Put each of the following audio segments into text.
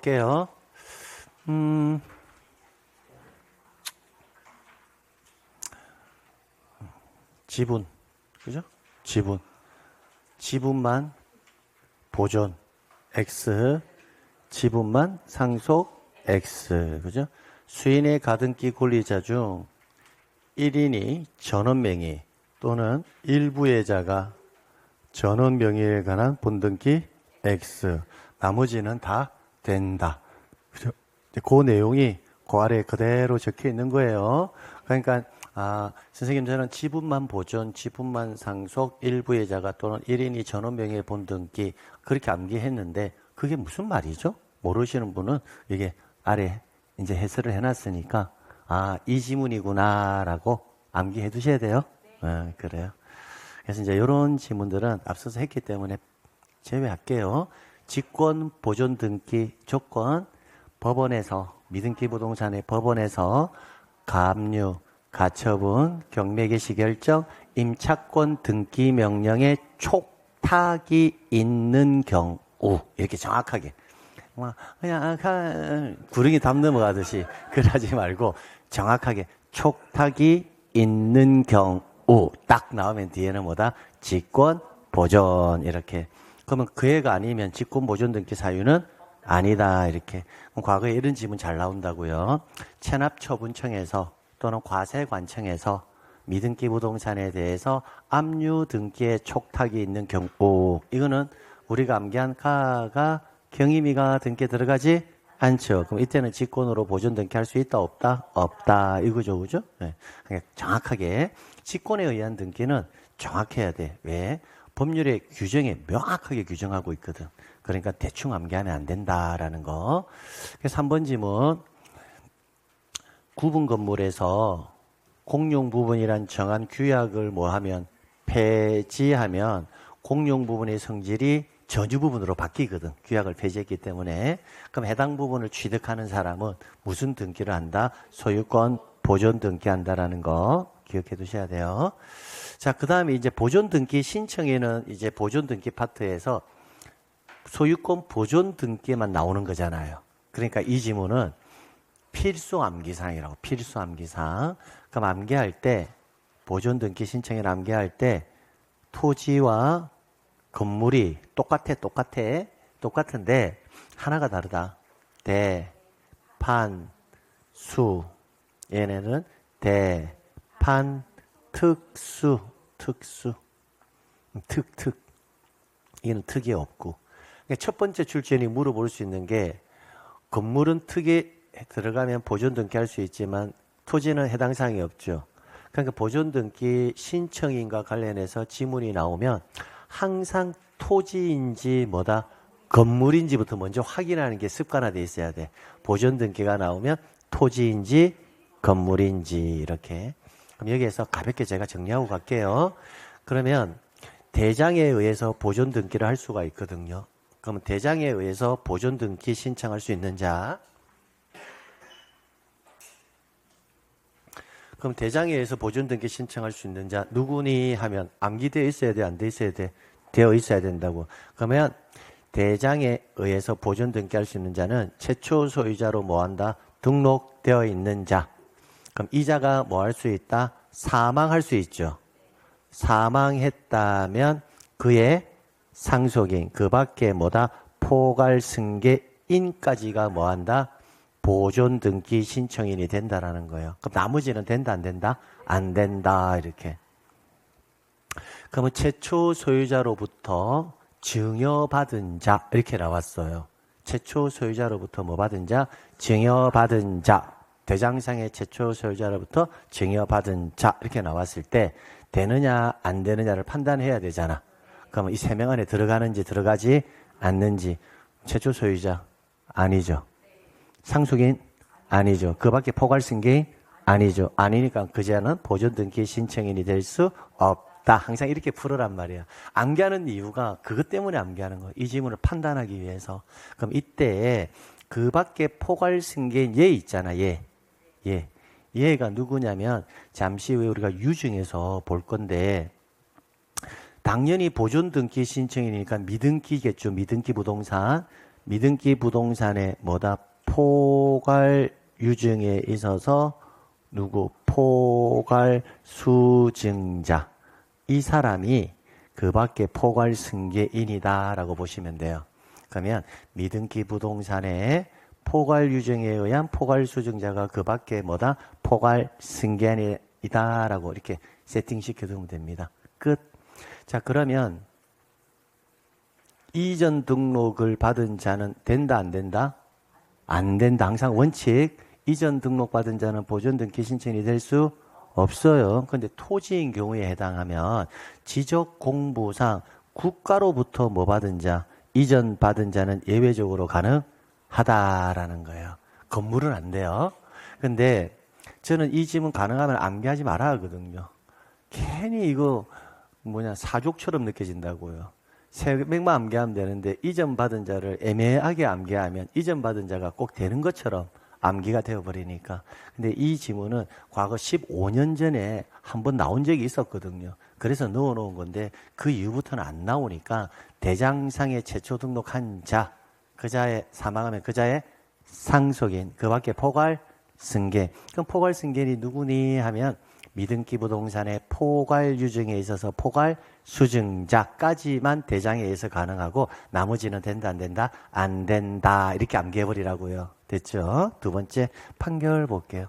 갈게요. 지분, 그죠? 지분만 보존, X, 지분만 상속, X, 그죠? 수인의 가등기 권리자 중 1인이 전원 명의 또는 일부 예자가 전원 명의에 관한 본등기 X, 나머지는 다 된다. 그죠? 그 내용이 그 아래에 그대로 적혀 있는 거예요. 그러니까 선생님 저는 지분만 보존, 지분만 상속, 일부 예자가 또는 1인이 전원 명의의 본등기 그렇게 암기했는데 그게 무슨 말이죠? 모르시는 분은 이게 아래 이제 해설을 해놨으니까 이 지문이구나라고 암기해 두셔야 돼요. 그래요. 그래서 이제 이런 지문들은 앞서서 했기 때문에 제외할게요. 직권 보존 등기 조건 법원에서 미등기 부동산의 법원에서 가압류, 가처분, 경매 개시 결정, 임차권 등기 명령의 촉탁이 있는 경우 이렇게 정확하게 그냥 구릉이 담 넘어가듯이 그러지 말고 정확하게 촉탁이 있는 경우 딱 나오면 뒤에는 뭐다? 직권 보존 이렇게. 그러면 그 애가 아니면 직권 보존 등기 사유는 아니다 이렇게. 그럼 과거에 이런 지문 잘 나온다고요. 체납처분청에서 또는 과세관청에서 미등기 부동산에 대해서 압류 등기에 촉탁이 있는 경우 이거는 우리가 암기한 가가 경임이가 등기에 들어가지 않죠. 그럼 이때는 직권으로 보존 등기할 수 있다 없다? 없다 이거죠, 그죠? 네. 그러니까 정확하게 직권에 의한 등기는 정확해야 돼. 왜? 법률의 규정에 명확하게 규정하고 있거든. 그러니까 대충 암기하면 안 된다라는 거. 그래서 3번 지문 구분 건물에서 공용 부분이란 정한 규약을 뭐하면 폐지하면 공용 부분의 성질이 전유 부분으로 바뀌거든. 규약을 폐지했기 때문에. 그럼 해당 부분을 취득하는 사람은 무슨 등기를 한다? 소유권 보존 등기한다라는 거 기억해 두셔야 돼요. 자, 그 다음에 이제 보존 등기 신청에는 이제 보존 등기 파트에서 소유권 보존 등기만 나오는 거잖아요. 그러니까 이 지문은 필수 암기사항이라고. 필수 암기사항. 그럼 암기할 때 보존 등기 신청에 암기할 때 토지와 건물이 똑같은데 하나가 다르다. 대, 판, 수. 얘네는 대, 판, 특수. 얘는 특이 없고. 그러니까 첫 번째 출제인이 물어볼 수 있는 게 건물은 특이 들어가면 보존 등기할 수 있지만 토지는 해당 사항이 없죠. 그러니까 보존 등기 신청인과 관련해서 지문이 나오면 항상 토지인지 건물인지부터 먼저 확인하는 게 습관화되어 있어야 돼. 보존 등기가 나오면 토지인지 건물인지 이렇게. 그럼 여기에서 가볍게 제가 정리하고 갈게요. 그러면 대장에 의해서 보존 등기를 할 수가 있거든요. 그러면 대장에 의해서 보존 등기 신청할 수 있는 자. 그럼 대장에 의해서 보존 등기 신청할 수 있는 자 누구니 하면 암기되어 있어야 돼, 안 돼 있어야 돼? 되어 있어야 된다고. 그러면 대장에 의해서 보존 등기할 수 있는 자는 최초 소유자로 뭐한다? 등록되어 있는 자. 그럼 이 자가 뭐 할 수 있다? 사망할 수 있죠. 사망했다면 그의 상속인, 그 밖에 포괄승계인까지가 뭐한다? 보존 등기 신청인이 된다라는 거예요. 그럼 나머지는 된다, 안 된다? 안 된다, 이렇게. 그러면 최초 소유자로부터 증여받은 자, 이렇게 나왔어요. 최초 소유자로부터 뭐 받은 자? 증여받은 자. 대장상의 최초 소유자로부터 증여받은 자. 이렇게 나왔을 때, 되느냐, 안 되느냐를 판단해야 되잖아. 그러면 이 3명 안에 들어가는지 들어가지 않는지. 최초 소유자? 아니죠. 상속인? 아니죠. 그 밖에 포괄승계인? 아니죠. 아니니까 그 자는 보존등기 신청인이 될 수 없다. 항상 이렇게 풀으란 말이야. 암기하는 이유가 그것 때문에 암기하는 거예요. 이 지문을 판단하기 위해서. 그럼 이때 그 밖에 포괄승계인 얘 있잖아. 얘가 누구냐면 잠시 후에 우리가 유증에서 볼 건데 당연히 보존등기 신청이니까 미등기겠죠. 미등기 부동산. 미등기 부동산의 뭐다? 포괄 유증에 있어서 누구? 포괄 수증자. 이 사람이 그 밖에 포괄 승계인이다 라고 보시면 돼요. 그러면 미등기 부동산의 포괄 유증에 의한 포괄 수증자가 그 밖에 뭐다? 포괄 승계인이다 라고 이렇게 세팅시켜 두면 됩니다. 끝. 자, 그러면 이전 등록을 받은 자는 된다, 안 된다? 안 된다. 항상 원칙. 이전 등록 받은 자는 보존 등기 신청이 될 수 없어요. 근데 토지인 경우에 해당하면 지적 공부상 국가로부터 뭐 받은 자, 이전 받은 자는 예외적으로 가능하다라는 거예요. 건물은 안 돼요. 근데 저는 이 질문 가능하면 암기하지 말아야 하거든요. 괜히 이거 사족처럼 느껴진다고요. 새맥만 암기하면 되는데 이전 받은 자를 애매하게 암기하면 이전 받은 자가 꼭 되는 것처럼 암기가 되어버리니까. 근데 이 지문은 과거 15년 전에 한번 나온 적이 있었거든요. 그래서 넣어놓은 건데 그 이후부터는 안 나오니까 대장상에 최초 등록한 자, 그 자의 사망하면 그 자의 상속인, 그 밖에 포괄 승계. 그럼 포괄 승계인이 누구니 하면 미등기 부동산의 포괄 유증에 있어서 포괄 수증자까지만 대장에 의해서 가능하고 나머지는 된다, 안 된다? 안 된다. 이렇게 암기해버리라고요. 됐죠? 두 번째 판결 볼게요.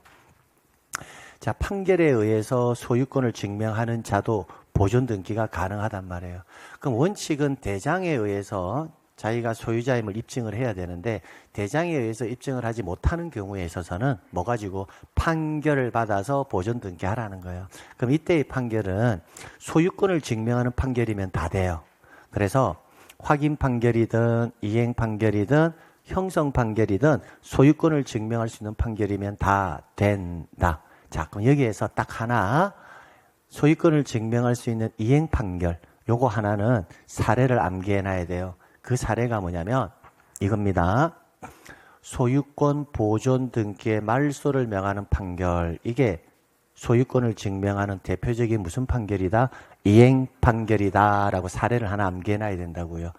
자, 판결에 의해서 소유권을 증명하는 자도 보존 등기가 가능하단 말이에요. 그럼 원칙은 대장에 의해서 자기가 소유자임을 입증을 해야 되는데 대장에 의해서 입증을 하지 못하는 경우에 있어서는 뭐 가지고 판결을 받아서 보존 등기하라는 거예요. 그럼 이때의 판결은 소유권을 증명하는 판결이면 다 돼요. 그래서 확인 판결이든 이행 판결이든 형성 판결이든 소유권을 증명할 수 있는 판결이면 다 된다. 자, 그럼 여기에서 딱 하나 소유권을 증명할 수 있는 이행 판결, 요거 하나는 사례를 암기해 놔야 돼요. 그 사례가 뭐냐면 이겁니다. 소유권 보존 등기의 말소를 명하는 판결. 이게 소유권을 증명하는 대표적인 무슨 판결이다? 이행 판결이다 라고 사례를 하나 암기해 놔야 된다고요.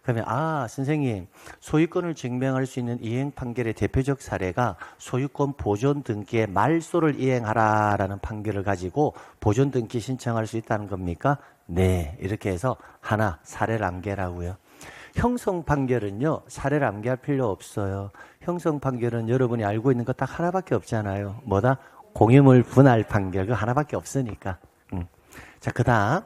그러면 선생님 소유권을 증명할 수 있는 이행 판결의 대표적 사례가 소유권 보존 등기의 말소를 이행하라라는 판결을 가지고 보존 등기 신청할 수 있다는 겁니까? 네. 이렇게 해서 하나 사례를 암기하라고요. 형성 판결은요, 사례를 암기할 필요 없어요. 형성 판결은 여러분이 알고 있는 거 딱 하나밖에 없잖아요. 뭐다? 공유물 분할 판결. 그 하나밖에 없으니까. 자, 그 다음.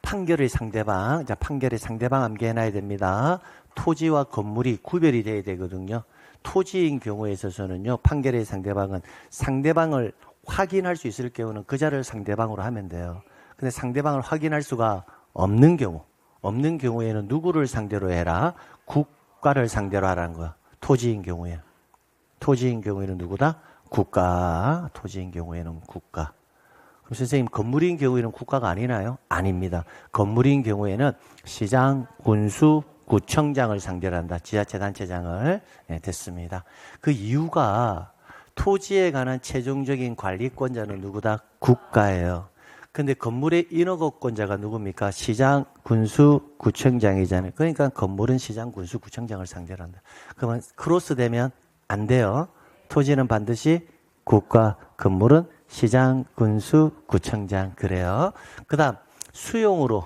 판결의 상대방. 자, 판결의 상대방 암기해놔야 됩니다. 토지와 건물이 구별이 돼야 되거든요. 토지인 경우에 있어서는요, 판결의 상대방은 상대방을 확인할 수 있을 경우는 그 자를 상대방으로 하면 돼요. 근데 상대방을 확인할 수가 없는 경우에는 누구를 상대로 해라? 국가를 상대로 하라는 거야. 토지인 경우에. 토지인 경우에는 누구다? 국가. 토지인 경우에는 국가. 그럼 선생님 건물인 경우에는 국가가 아니나요? 아닙니다. 건물인 경우에는 시장, 군수, 구청장을 상대로 한다. 지자체단체장을. 네, 됐습니다. 그 이유가 토지에 관한 최종적인 관리권자는 누구다? 국가예요. 근데 건물의 인허가권자가 누굽니까? 시장, 군수, 구청장이잖아요. 그러니까 건물은 시장, 군수, 구청장을 상대로 한다. 그러면 크로스 되면 안 돼요. 토지는 반드시 국가, 건물은 시장, 군수, 구청장. 그래요. 그 다음 수용으로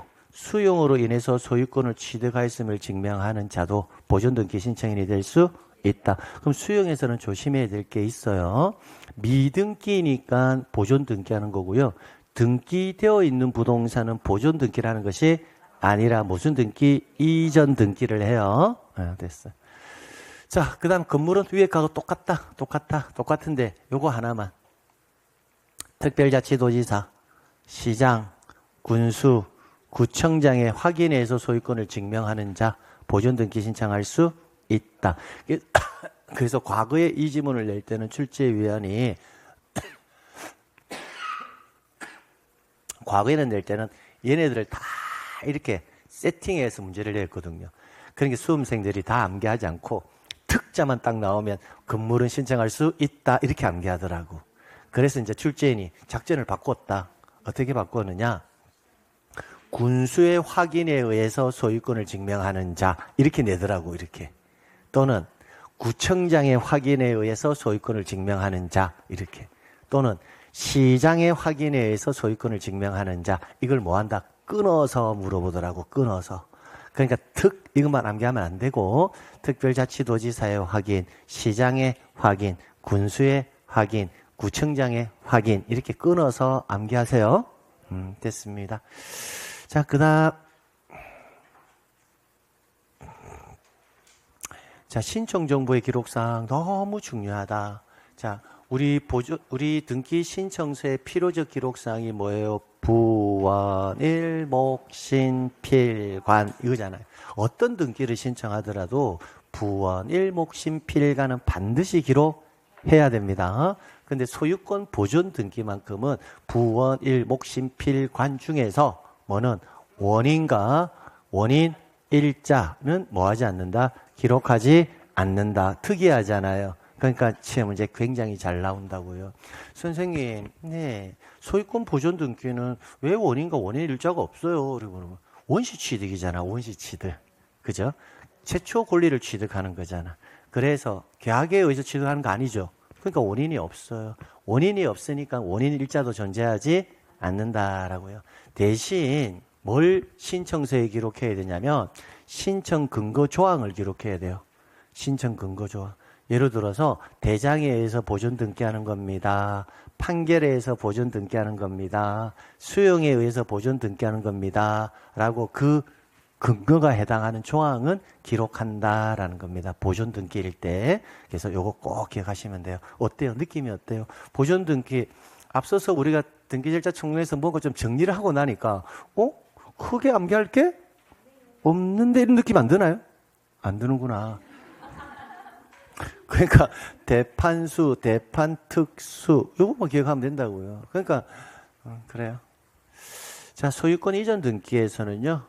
인해서 소유권을 취득하였음을 증명하는 자도 보존 등기 신청인이 될 수 있다. 그럼 수용에서는 조심해야 될 게 있어요. 미등기니까 보존 등기하는 거고요. 등기되어 있는 부동산은 보존 등기라는 것이 아니라 무슨 등기? 이전 등기를 해요. 됐어요. 자, 그 다음 건물은 위에 가고 똑같은데 요거 하나만. 특별자치도지사, 시장, 군수, 구청장의 확인해서 소유권을 증명하는 자 보존 등기 신청할 수 있다. 그래서 과거에 이 지문을 낼 때는 출제위원이 과거에는 낼 때는 얘네들을 다 이렇게 세팅해서 문제를 냈거든요. 그러니까 수험생들이 다 암기하지 않고 특자만 딱 나오면 건물은 신청할 수 있다 이렇게 암기하더라고. 그래서 이제 출제인이 작전을 바꿨다. 어떻게 바꿨느냐? 군수의 확인에 의해서 소유권을 증명하는 자 이렇게 내더라고. 이렇게 또는 구청장의 확인에 의해서 소유권을 증명하는 자 이렇게 또는 시장의 확인에 의해서 소유권을 증명하는 자 이걸 뭐한다? 끊어서 물어보더라고. 끊어서. 그러니까 이것만 암기하면 안 되고 특별자치도지사의 확인, 시장의 확인, 군수의 확인, 구청장의 확인 이렇게 끊어서 암기하세요. 됐습니다. 자, 그다음 자, 신청 정보의 기록사항 너무 중요하다. 자, 우리 등기 신청서의 필요적 기록사항이 뭐예요? 부원, 일목, 신, 필관 이거잖아요. 어떤 등기를 신청하더라도 부원, 일목, 신, 필관은 반드시 기록해야 됩니다. 근데 소유권 보존 등기만큼은 부원, 일목, 신, 필관 중에서 뭐는 원인과 원인 일자는 뭐하지 않는다? 기록하지 않는다. 특이하잖아요. 그러니까 시험 문제 굉장히 잘 나온다고요. 선생님, 네, 소유권 보존 등기는 왜 원인과 원인 일자가 없어요? 그리고 원시 취득이잖아. 원시 취득. 그죠? 최초 권리를 취득하는 거잖아. 그래서 계약에 의해서 취득하는 거 아니죠. 그러니까 원인이 없어요. 원인이 없으니까 원인 일자도 존재하지 않는다라고요. 대신 뭘 신청서에 기록해야 되냐면 신청 근거 조항을 기록해야 돼요. 신청 근거 조항. 예를 들어서 대장에 의해서 보존 등기하는 겁니다. 판결에 의해서 보존 등기하는 겁니다. 수용에 의해서 보존 등기하는 겁니다. 라고 그 근거가 해당하는 조항은 기록한다라는 겁니다. 보존 등기일 때. 그래서 요거 꼭 기억하시면 돼요. 어때요? 느낌이 어때요? 보존 등기 앞서서 우리가 등기 절차 청구에서 뭔가 좀 정리를 하고 나니까 크게 암기할 게 없는데 이런 느낌 안 드나요? 안 드는구나. 그러니까 대판수, 대판특수 이것만 기억하면 된다고요. 그러니까 그래요. 자, 소유권 이전 등기에서는요.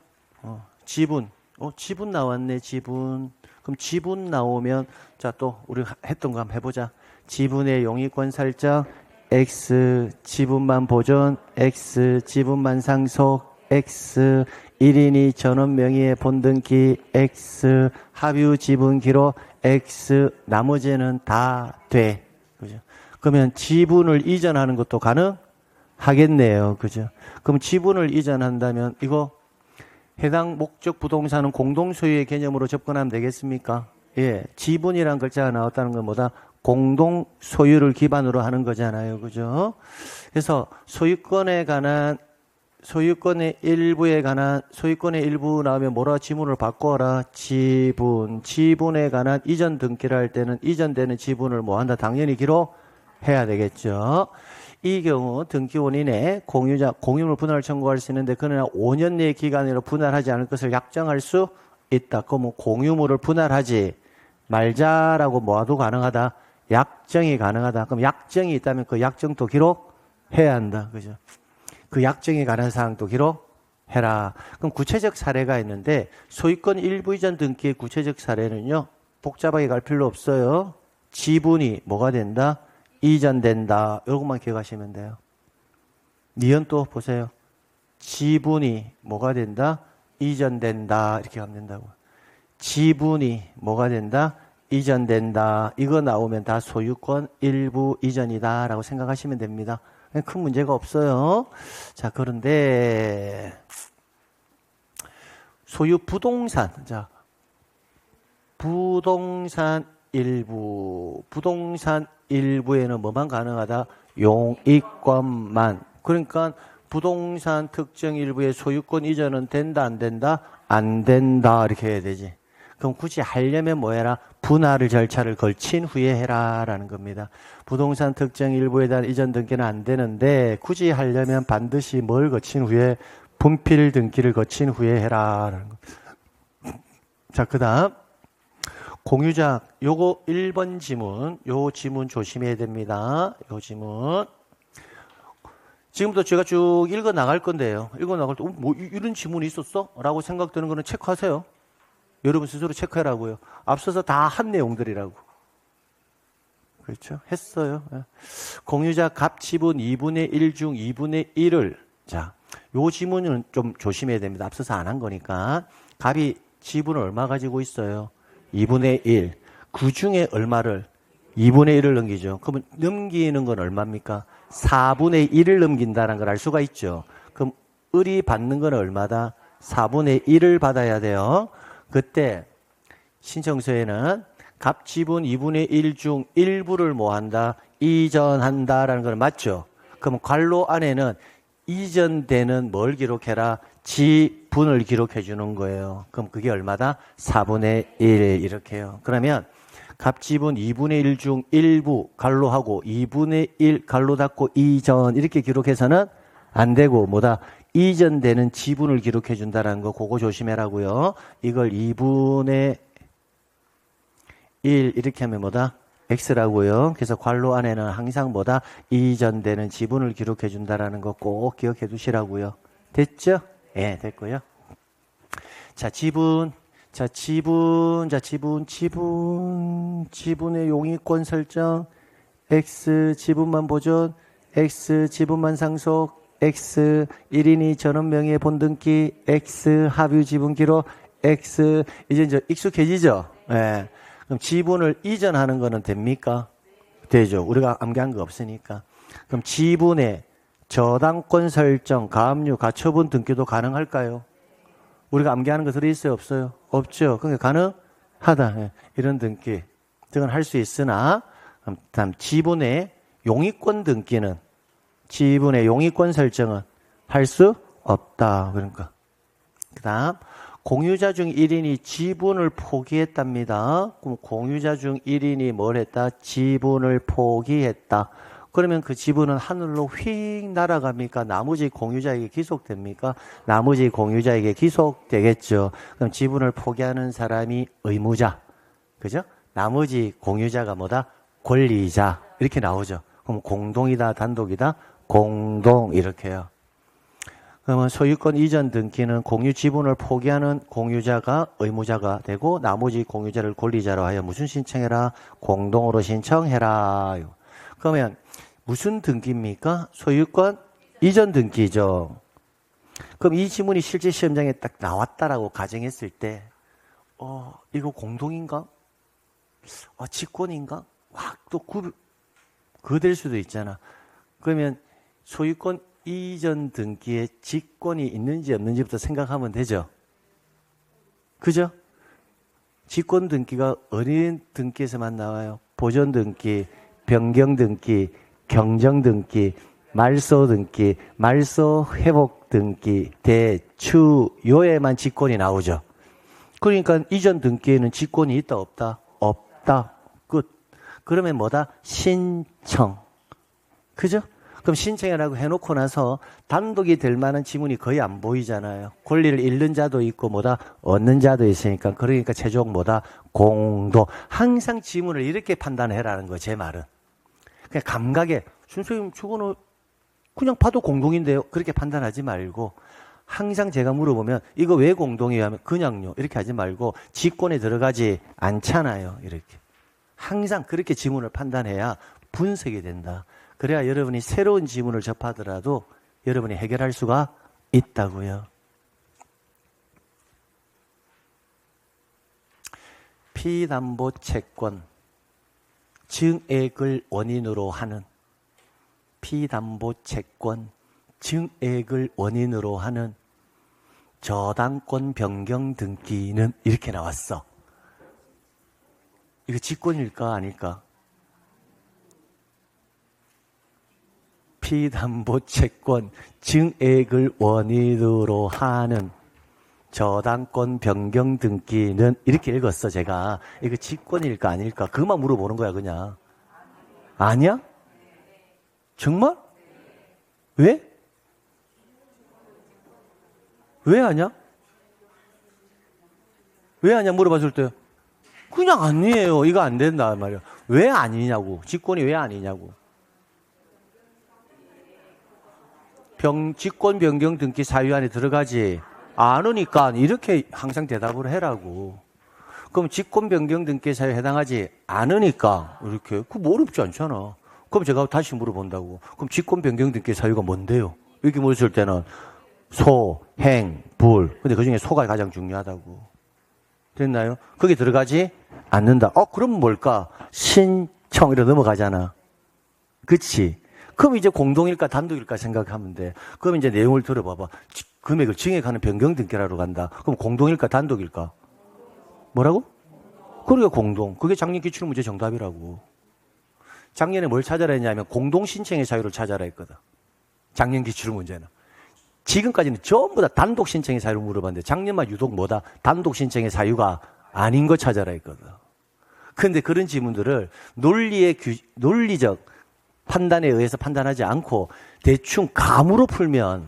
지분 나왔네. 지분. 그럼 지분 나오면 자, 또 우리 했던 거 한번 해보자. 지분의 용의권 설정 X, 지분만 보존 X, 지분만 상속 X, 1인이 전원 명의의 본등기 X, 합유 지분 기록 X, 나머지는 다 돼. 그죠? 그러면 지분을 이전하는 것도 가능하겠네요. 그죠? 그럼 지분을 이전한다면 이거 해당 목적 부동산은 공동소유의 개념으로 접근하면 되겠습니까? 예. 지분이란 글자가 나왔다는 건 뭐다? 공동소유를 기반으로 하는 거잖아요. 그죠? 그래서 소유권의 일부 나오면 뭐라 지문을 바꿔라. 지분에 관한 이전 등기를 할 때는 이전되는 지분을 뭐 한다? 당연히 기록해야 되겠죠. 이 경우 등기 원인에 공유물 분할 청구할 수 있는데 그러나 5년 내 기간으로 분할하지 않을 것을 약정할 수 있다. 그러면 공유물을 분할하지 말자라고 뭐도 가능하다? 약정이 가능하다. 그럼 약정이 있다면 그 약정도 기록해야 한다. 그죠? 그 약정에 관한 사항도 기록해라. 그럼 구체적 사례가 있는데 소유권 일부 이전 등기의 구체적 사례는요. 복잡하게 갈 필요 없어요. 지분이 뭐가 된다? 이전된다. 이것만 기억하시면 돼요. 니은 또 보세요. 지분이 뭐가 된다? 이전된다. 이렇게 하면 된다고. 지분이 뭐가 된다? 이전된다. 이거 나오면 다 소유권 일부 이전이다 라고 생각하시면 됩니다. 큰 문제가 없어요. 자, 그런데 소유 부동산. 자, 부동산 일부에는 뭐만 가능하다? 용익권만. 그러니까 부동산 특정 일부의 소유권 이전은 된다, 안 된다? 안 된다. 이렇게 해야 되지. 그럼 굳이 하려면 뭐 해라? 분할 절차를 걸친 후에 해라 라는 겁니다. 부동산 특정 일부에 대한 이전 등기는 안 되는데 굳이 하려면 반드시 뭘 거친 후에? 분필 등기를 거친 후에 해라 라는 겁니다. 자, 그 다음 공유자 요거 1번 지문, 요 지문 조심해야 됩니다. 요 지문 지금부터 제가 쭉 읽어 나갈 건데요. 읽어 나갈 때 뭐 이런 지문이 있었어? 라고 생각되는 거는 체크하세요. 여러분 스스로 체크하라고요. 앞서서 다 한 내용들이라고. 그렇죠? 했어요. 공유자 갑 지분 2분의 1 중 2분의 1을 자, 요 지문은 좀 조심해야 됩니다. 앞서서 안 한 거니까. 갑이 지분을 얼마 가지고 있어요? 2분의 1. 그 중에 얼마를? 2분의 1을 넘기죠. 그러면 넘기는 건 얼마입니까? 4분의 1을 넘긴다는 걸 알 수가 있죠. 그럼 을이 받는 건 얼마다? 4분의 1을 받아야 돼요. 그때 신청서에는 갑 지분 2분의 1 중 일부를 뭐 한다? 이전한다라는 건 맞죠? 그럼 괄호 안에는 이전되는 뭘 기록해라? 지분을 기록해 주는 거예요. 그럼 그게 얼마다? 4분의 1 이렇게요. 그러면 갑지분 2분의 1 중 일부 괄호하고 2분의 1 괄호 닫고 이전 이렇게 기록해서는 안 되고 뭐다? 이전되는 지분을 기록해 준다는 거 그거 조심해라고요. 이걸 2분의 1 이렇게 하면 뭐다? X라고요. 그래서 괄호 안에는 항상 뭐다? 이전되는 지분을 기록해 준다는 거 꼭 기억해 두시라고요. 됐죠? 예, 됐고요. 자, 지분의 용의권 설정, X, 지분만 보존, X, 지분만 상속, X, 1인이 전원 명의의 본등기, X, 합유 지분 기록, X, 이제 익숙해지죠? 예. 그럼 지분을 이전하는 거는 됩니까? 되죠. 우리가 암기한 거 없으니까. 그럼 지분의 저당권 설정, 가압류, 가처분 등기도 가능할까요? 우리가 암기하는 거 들어있어요? 없어요? 없죠. 그러니까 가능하다. 예. 이런 등기. 등은 할 수 있으나, 다음 지분의 용의권 등기는, 지분의 용의권 설정은 할 수 없다. 그러니까. 그 다음, 공유자 중 1인이 지분을 포기했답니다. 그럼 공유자 중 1인이 뭘 했다? 지분을 포기했다. 그러면 그 지분은 하늘로 휙 날아갑니까? 나머지 공유자에게 기속됩니까? 나머지 공유자에게 기속되겠죠. 그럼 지분을 포기하는 사람이 의무자. 그죠? 나머지 공유자가 뭐다? 권리자. 이렇게 나오죠. 그럼 공동이다, 단독이다? 공동. 이렇게요. 그러면 소유권 이전 등기는 공유 지분을 포기하는 공유자가 의무자가 되고 나머지 공유자를 권리자로 하여 무슨 신청해라? 공동으로 신청해라. 그러면 무슨 등기입니까? 소유권 이전 등기죠. 그럼 이 지문이 실제 시험장에 딱 나왔다라고 가정했을 때 이거 공동인가? 직권인가? 확 또 그될 수도 있잖아. 그러면 소유권 이전 등기에 직권이 있는지 없는지부터 생각하면 되죠. 그죠? 직권 등기가 어느 등기에서만 나와요? 보존 등기, 변경 등기, 경정 등기, 말소 등기, 말소 회복 등기, 대추요에만 직권이 나오죠. 그러니까 이전 등기에는 직권이 있다 없다? 없다. 끝. 그러면 뭐다? 신청. 그죠? 그럼 신청이라고 해놓고 나서 단독이 될 만한 지문이 거의 안 보이잖아요. 권리를 잃는 자도 있고 뭐다? 얻는 자도 있으니까. 그러니까 최종 뭐다? 공동. 항상 지문을 이렇게 판단해라는 거, 제 말은. 그냥 감각에 선생님 저거는 그냥 봐도 공동인데요. 그렇게 판단하지 말고 항상 제가 물어보면 이거 왜 공동이에요? 하면 그냥요. 이렇게 하지 말고 직권에 들어가지 않잖아요. 이렇게. 항상 그렇게 지문을 판단해야 분석이 된다. 그래야 여러분이 새로운 지문을 접하더라도 여러분이 해결할 수가 있다고요. 피담보 채권 증액을 원인으로 하는 피담보 채권 증액을 원인으로 하는 저당권 변경 등기는 이렇게 나왔어. 이거 직권일까 아닐까? 피담보 채권 증액을 원인으로 하는 저당권 변경 등기는 이렇게 읽었어. 제가 이거 직권일까 아닐까 그것만 물어보는 거야. 그냥 아니야? 정말? 왜? 왜 아냐? 왜 아냐 물어봤을 때 그냥 아니에요. 이거 안 된다 말이야. 왜 아니냐고. 직권이 왜 아니냐고. 직권 변경 등기 사유 안에 들어가지 않으니까 이렇게 항상 대답을 해라고. 그럼 직권 변경 등기 사유에 해당하지 않으니까 이렇게 그거 어렵지 않잖아. 그럼 제가 다시 물어본다고. 그럼 직권 변경 등기 사유가 뭔데요? 이렇게 물었을 때는 소, 행, 불. 근데 그중에 소가 가장 중요하다고. 됐나요? 거기 들어가지 않는다. 그럼 뭘까? 신청으로 넘어가잖아. 그치? 그럼 이제 공동일까 단독일까 생각하면 돼. 그럼 이제 내용을 들어봐봐. 금액을 증액하는 변경등기라로 간다. 그럼 공동일까 단독일까? 뭐라고? 그러니까 공동. 그게 작년 기출문제 정답이라고. 작년에 뭘 찾아라 했냐면 공동신청의 자유를 찾아라 했거든. 작년 기출문제는. 지금까지는 전부 다 단독 신청의 자유를 물어봤는데 작년만 유독 뭐다? 단독 신청의 자유가 아닌 거 찾아라 했거든. 그런데 그런 지문들을 논리적 판단에 의해서 판단하지 않고 대충 감으로 풀면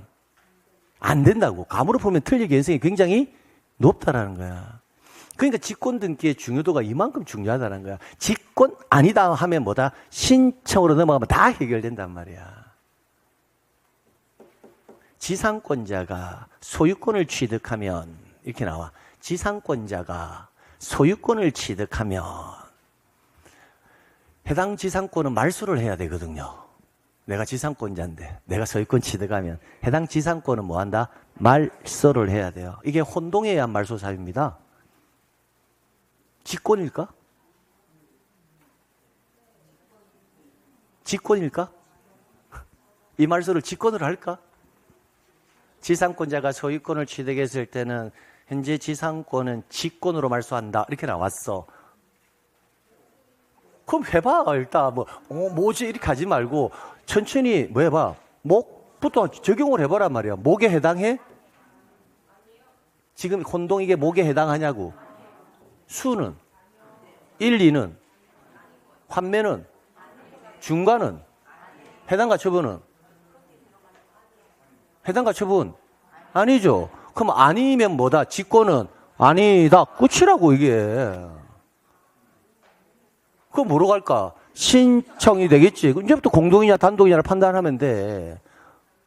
안 된다고. 감으로 풀면 틀릴 가능성이 굉장히 높다라는 거야. 그러니까 직권 등기의 중요도가 이만큼 중요하다는 거야. 직권 아니다 하면 뭐다? 신청으로 넘어가면 다 해결된단 말이야. 지상권자가 소유권을 취득하면 이렇게 나와. 지상권자가 소유권을 취득하면 해당 지상권은 말소를 해야 되거든요. 내가 지상권자인데 내가 소유권 취득하면 해당 지상권은 뭐한다? 말소를 해야 돼요. 이게 혼동에 의한 말소 사유입니다. 직권일까? 직권일까? 이 말소를 직권으로 할까? 지상권자가 소유권을 취득했을 때는 현재 지상권은 직권으로 말소한다. 이렇게 나왔어. 그럼 해봐. 일단 뭐지 이렇게 하지 말고 천천히 뭐 해봐. 목부터 적용을 해보란 말이야. 목에 해당해? 지금 혼동 이게 목에 해당하냐고. 수는? 1, 2는? 환매는? 중과는? 해당과 처분은? 해당과 처분? 아니죠. 그럼 아니면 뭐다? 직권은? 아니다. 끝이라고 이게. 그럼 뭐로 갈까? 신청이 되겠지. 이제부터 공동이냐 단독이냐를 판단하면 돼.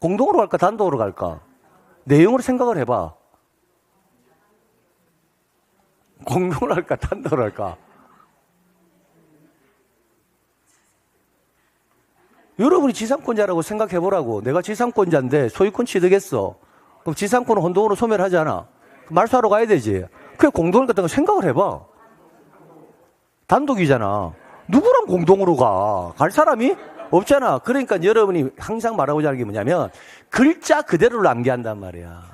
공동으로 갈까 단독으로 갈까? 내용으로 생각을 해봐. 공동으로 할까 단독으로 할까? 여러분이 지상권자라고 생각해보라고. 내가 지상권자인데 소유권 취득했어. 그럼 지상권은 혼동으로 소멸하잖아. 말소하러 가야 되지. 그게 공동일 같은 거 생각을 해봐. 단독이잖아. 누구랑 공동으로 가? 갈 사람이 없잖아. 그러니까 여러분이 항상 말하고자 하는 게 뭐냐면 글자 그대로를 암기한단 말이야.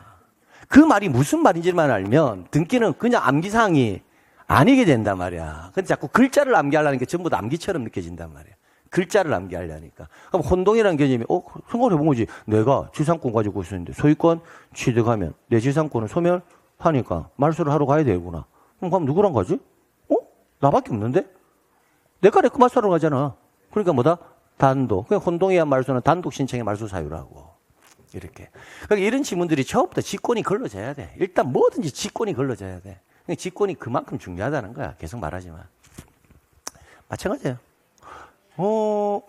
그 말이 무슨 말인지만 알면 등기는 그냥 암기사항이 아니게 된단 말이야. 근데 자꾸 글자를 암기하려는 게 전부 다 암기처럼 느껴진단 말이야. 글자를 암기하려니까. 그럼 혼동이라는 개념이 생각을 해본 거지. 내가 지상권 가지고 있었는데 소유권 취득하면 내 지상권을 소멸하니까 말소를 하러 가야 되구나. 그럼 누구랑 가지? 나밖에 없는데? 내가 내 그 말소하러 가잖아. 그러니까 뭐다? 단독. 그냥 혼동에 의한 말소는 단독 신청의 말소 사유라고. 이렇게. 그러니까 이런 지문들이 처음부터 직권이 걸러져야 돼. 일단 뭐든지 직권이 걸러져야 돼. 그러니까 직권이 그만큼 중요하다는 거야. 계속 말하지만. 마찬가지야.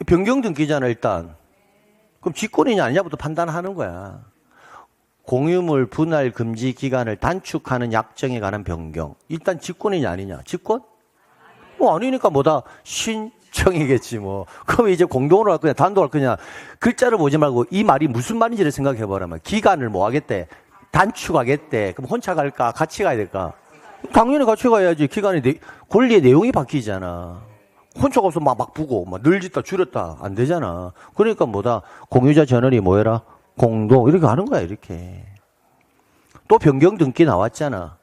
변경 등기잖아, 일단. 그럼 직권이냐 아니냐부터 판단하는 거야. 공유물 분할 금지 기간을 단축하는 약정에 관한 변경. 일단 직권이냐 아니냐? 직권? 아니니까 뭐다? 신청이겠지 뭐. 그럼 이제 공동으로 할 거냐 단독으로 할 거냐. 글자를 보지 말고 이 말이 무슨 말인지를 생각해보라면. 기간을 뭐 하겠대? 단축하겠대. 그럼 혼자 갈까? 같이 가야 될까? 당연히 같이 가야지. 기간이 권리의 내용이 바뀌잖아. 혼자가 없어 막 부고 막 늘렸다 줄였다 안 되잖아. 그러니까 뭐다? 공유자 전원이 뭐해라? 공동 이렇게 하는 거야. 이렇게. 또 변경 등기 나왔잖아.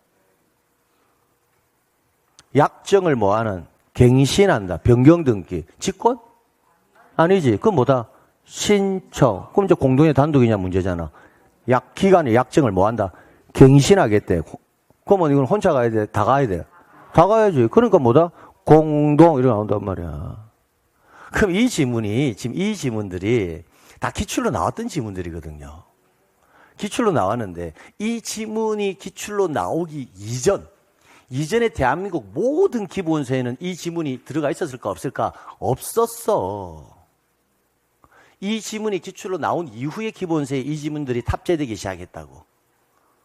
약정을 뭐하는? 갱신한다. 변경 등기. 직권? 아니지. 그건 뭐다? 신청. 그럼 이제 공동의 단독이냐 문제잖아. 기간에 약정을 뭐한다? 갱신하겠대. 그러면 이건 혼자 가야 돼? 다 가야 돼? 다 가야지. 그러니까 뭐다? 공동 이렇게 나온단 말이야. 그럼 이 지문이 지금 이 지문들이 다 기출로 나왔던 지문들이거든요. 기출로 나왔는데 이 지문이 기출로 나오기 이전에 대한민국 모든 기본서에는 이 지문이 들어가 있었을까 없을까? 없었어. 이 지문이 기출로 나온 이후에 기본서에 이 지문들이 탑재되기 시작했다고.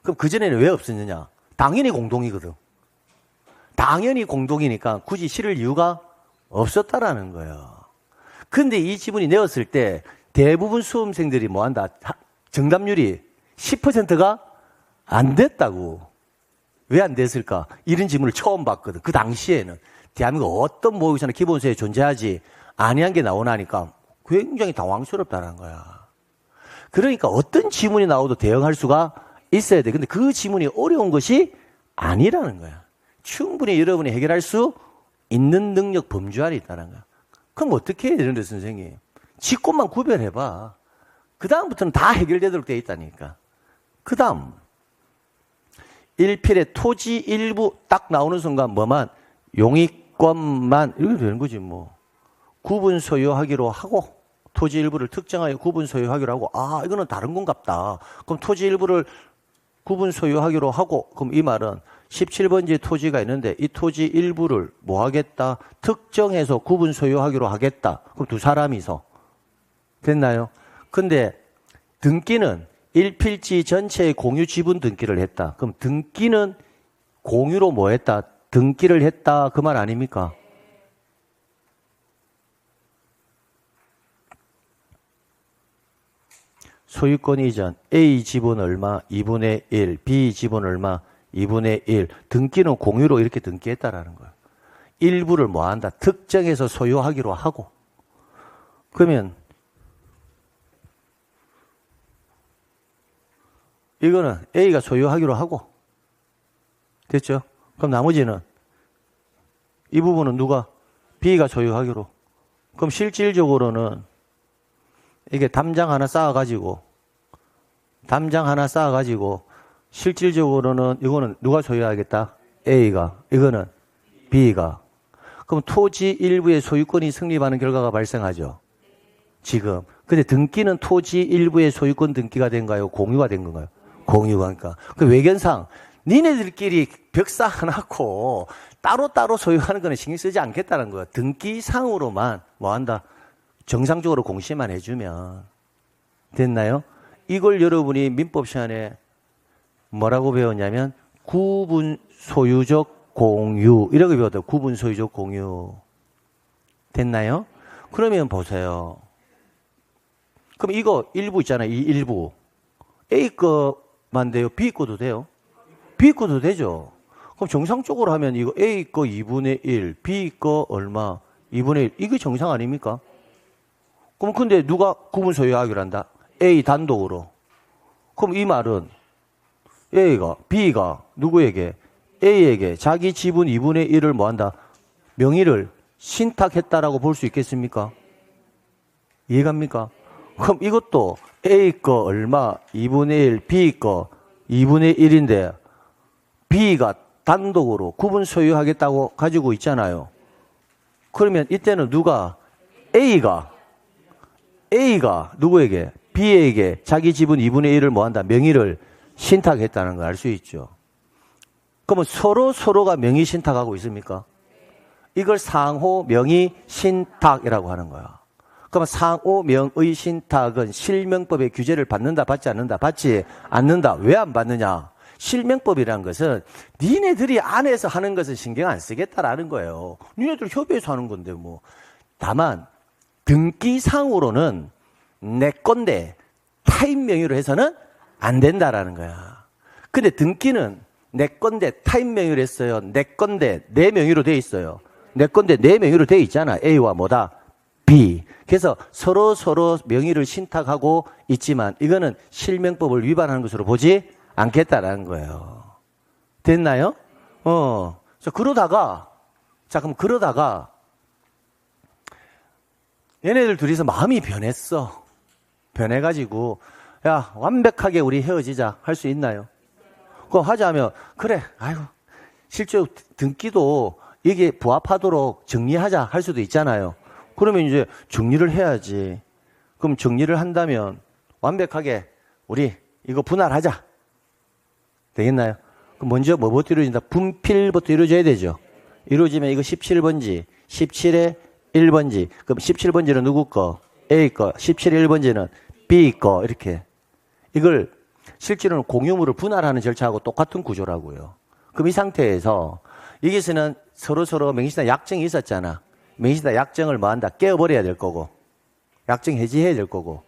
그럼 그전에는 왜 없었느냐? 당연히 공동이거든. 당연히 공동이니까 굳이 실을 이유가 없었다라는 거예요. 근데 이 지문이 내었을 때 대부분 수험생들이 뭐한다? 정답률이 10%가 안 됐다고. 왜 안 됐을까? 이런 질문을 처음 받거든. 그 당시에는. 대한민국 어떤 모의고사나 기본서에 존재하지 아니한 게 나오나니까 굉장히 당황스럽다는 거야. 그러니까 어떤 지문이 나와도 대응할 수가 있어야 돼. 근데 그 지문이 어려운 것이 아니라는 거야. 충분히 여러분이 해결할 수 있는 능력 범주 안에 있다는 거야. 그럼 어떻게 해야 되는데, 선생님? 지 것만 구별해봐. 그 다음부터는 다 해결되도록 돼 있다니까. 그 다음 1필에 토지 일부 딱 나오는 순간 뭐만 용의권만 이렇게 되는 거지 뭐. 구분 소유하기로 하고 토지 일부를 특정하여 구분 소유하기로 하고 아 이거는 다른 건갑다. 그럼 토지 일부를 구분 소유하기로 하고 그럼 이 말은 17번지 토지가 있는데 이 토지 일부를 뭐 하겠다? 특정해서 구분 소유하기로 하겠다. 그럼 두 사람이서 됐나요? 근데 등기는 1필지 전체의 공유 지분 등기를 했다. 그럼 등기는 공유로 뭐 했다? 등기를 했다. 그 말 아닙니까? 소유권 이전 A 지분 얼마? 2분의 1. B 지분 얼마? 2분의 1. 등기는 공유로 이렇게 등기했다라는 거예요. 일부를 뭐 한다? 특정해서 소유하기로 하고. 그러면 이거는 A가 소유하기로 하고. 됐죠? 그럼 나머지는 이 부분은 누가? B가 소유하기로. 그럼 실질적으로는 이게 담장 하나 쌓아가지고 실질적으로는 이거는 누가 소유하겠다? A가. 이거는 B가. 그럼 토지 일부의 소유권이 성립하는 결과가 발생하죠. 지금. 근데 등기는 토지 일부의 소유권 등기가 된가요? 공유가 된 건가요? 공유하니까. 그 외견상 니네들끼리 벽 쌓아놓고 따로따로 소유하는 거는 신경 쓰지 않겠다는 거야. 등기상으로만 뭐 한다? 정상적으로 공시만 해주면 됐나요? 이걸 여러분이 민법 시간에 뭐라고 배웠냐면 구분 소유적 공유 이렇게 배웠다. 구분 소유적 공유 됐나요? 그러면 보세요. 그럼 이거 일부 있잖아요. 이 일부 A 거만 돼요? B 거도 돼요? B 거도 되죠. 그럼 정상적으로 하면 이거 A 거 2분의 1, B 거 얼마? 2분의 1. 이게 정상 아닙니까? 그럼 근데 누가 구분 소유하기로 한다? A 단독으로. 그럼 이 말은 A가, B가 누구에게? A에게 자기 지분 2분의 1을 뭐 한다? 명의를 신탁했다라고 볼 수 있겠습니까? 이해갑니까? 그럼 이것도 A 거 얼마? 2분의 1, B 거 2분의 1인데 B가 단독으로 구분 소유하겠다고 가지고 있잖아요. 그러면 이때는 누가? A가 누구에게? B에게 자기 지분 2분의 1을 뭐 한다? 명의를 신탁했다는 걸 알 수 있죠. 그러면 서로가 명의 신탁하고 있습니까? 이걸 상호 명의 신탁이라고 하는 거야. 그러면 상호 명의 신탁은 실명법의 규제를 받는다, 받지 않는다? 받지 않는다. 왜 안 받느냐? 실명법이라는 것은 니네들이 안에서 하는 것은 신경 안 쓰겠다라는 거예요. 니네들 협의해서 하는 건데 뭐. 다만 등기상으로는 내 건데 타인 명의로 해서는 안 된다라는 거야. 근데 등기는 내 건데 타인 명의로 했어요. 내 건데 내 명의로 돼 있어요. 내 건데 내 명의로 돼 있잖아. A와 뭐다? B. 그래서 서로 명의를 신탁하고 있지만 이거는 실명법을 위반하는 것으로 보지 않겠다라는 거예요. 됐나요? 그럼 그러다가 얘네들 둘이서 마음이 변했어. 변해가지고 야 완벽하게 우리 헤어지자 할 수 있나요? 그거 하자면 그래 아이고 실제 등기도 이게 부합하도록 정리하자 할 수도 있잖아요. 그러면 이제 정리를 해야지. 그럼 정리를 한다면 완벽하게 우리 이거 분할하자. 되겠나요? 그럼 먼저 뭐부터 이루어진다? 분필부터 이루어져야 되죠. 이루어지면 이거 17번지, 17의 1번지. 그럼 17번지는 누구 거? A 거. 17의 1번지는 B 거. 이렇게. 이걸 실제로는 공유물을 분할하는 절차하고 똑같은 구조라고요. 그럼 이 상태에서 여기서는 서로 명의신탁 약정이 있었잖아. 명의신탁 약정을 뭐 한다? 깨어버려야 될 거고. 약정 해지해야 될 거고.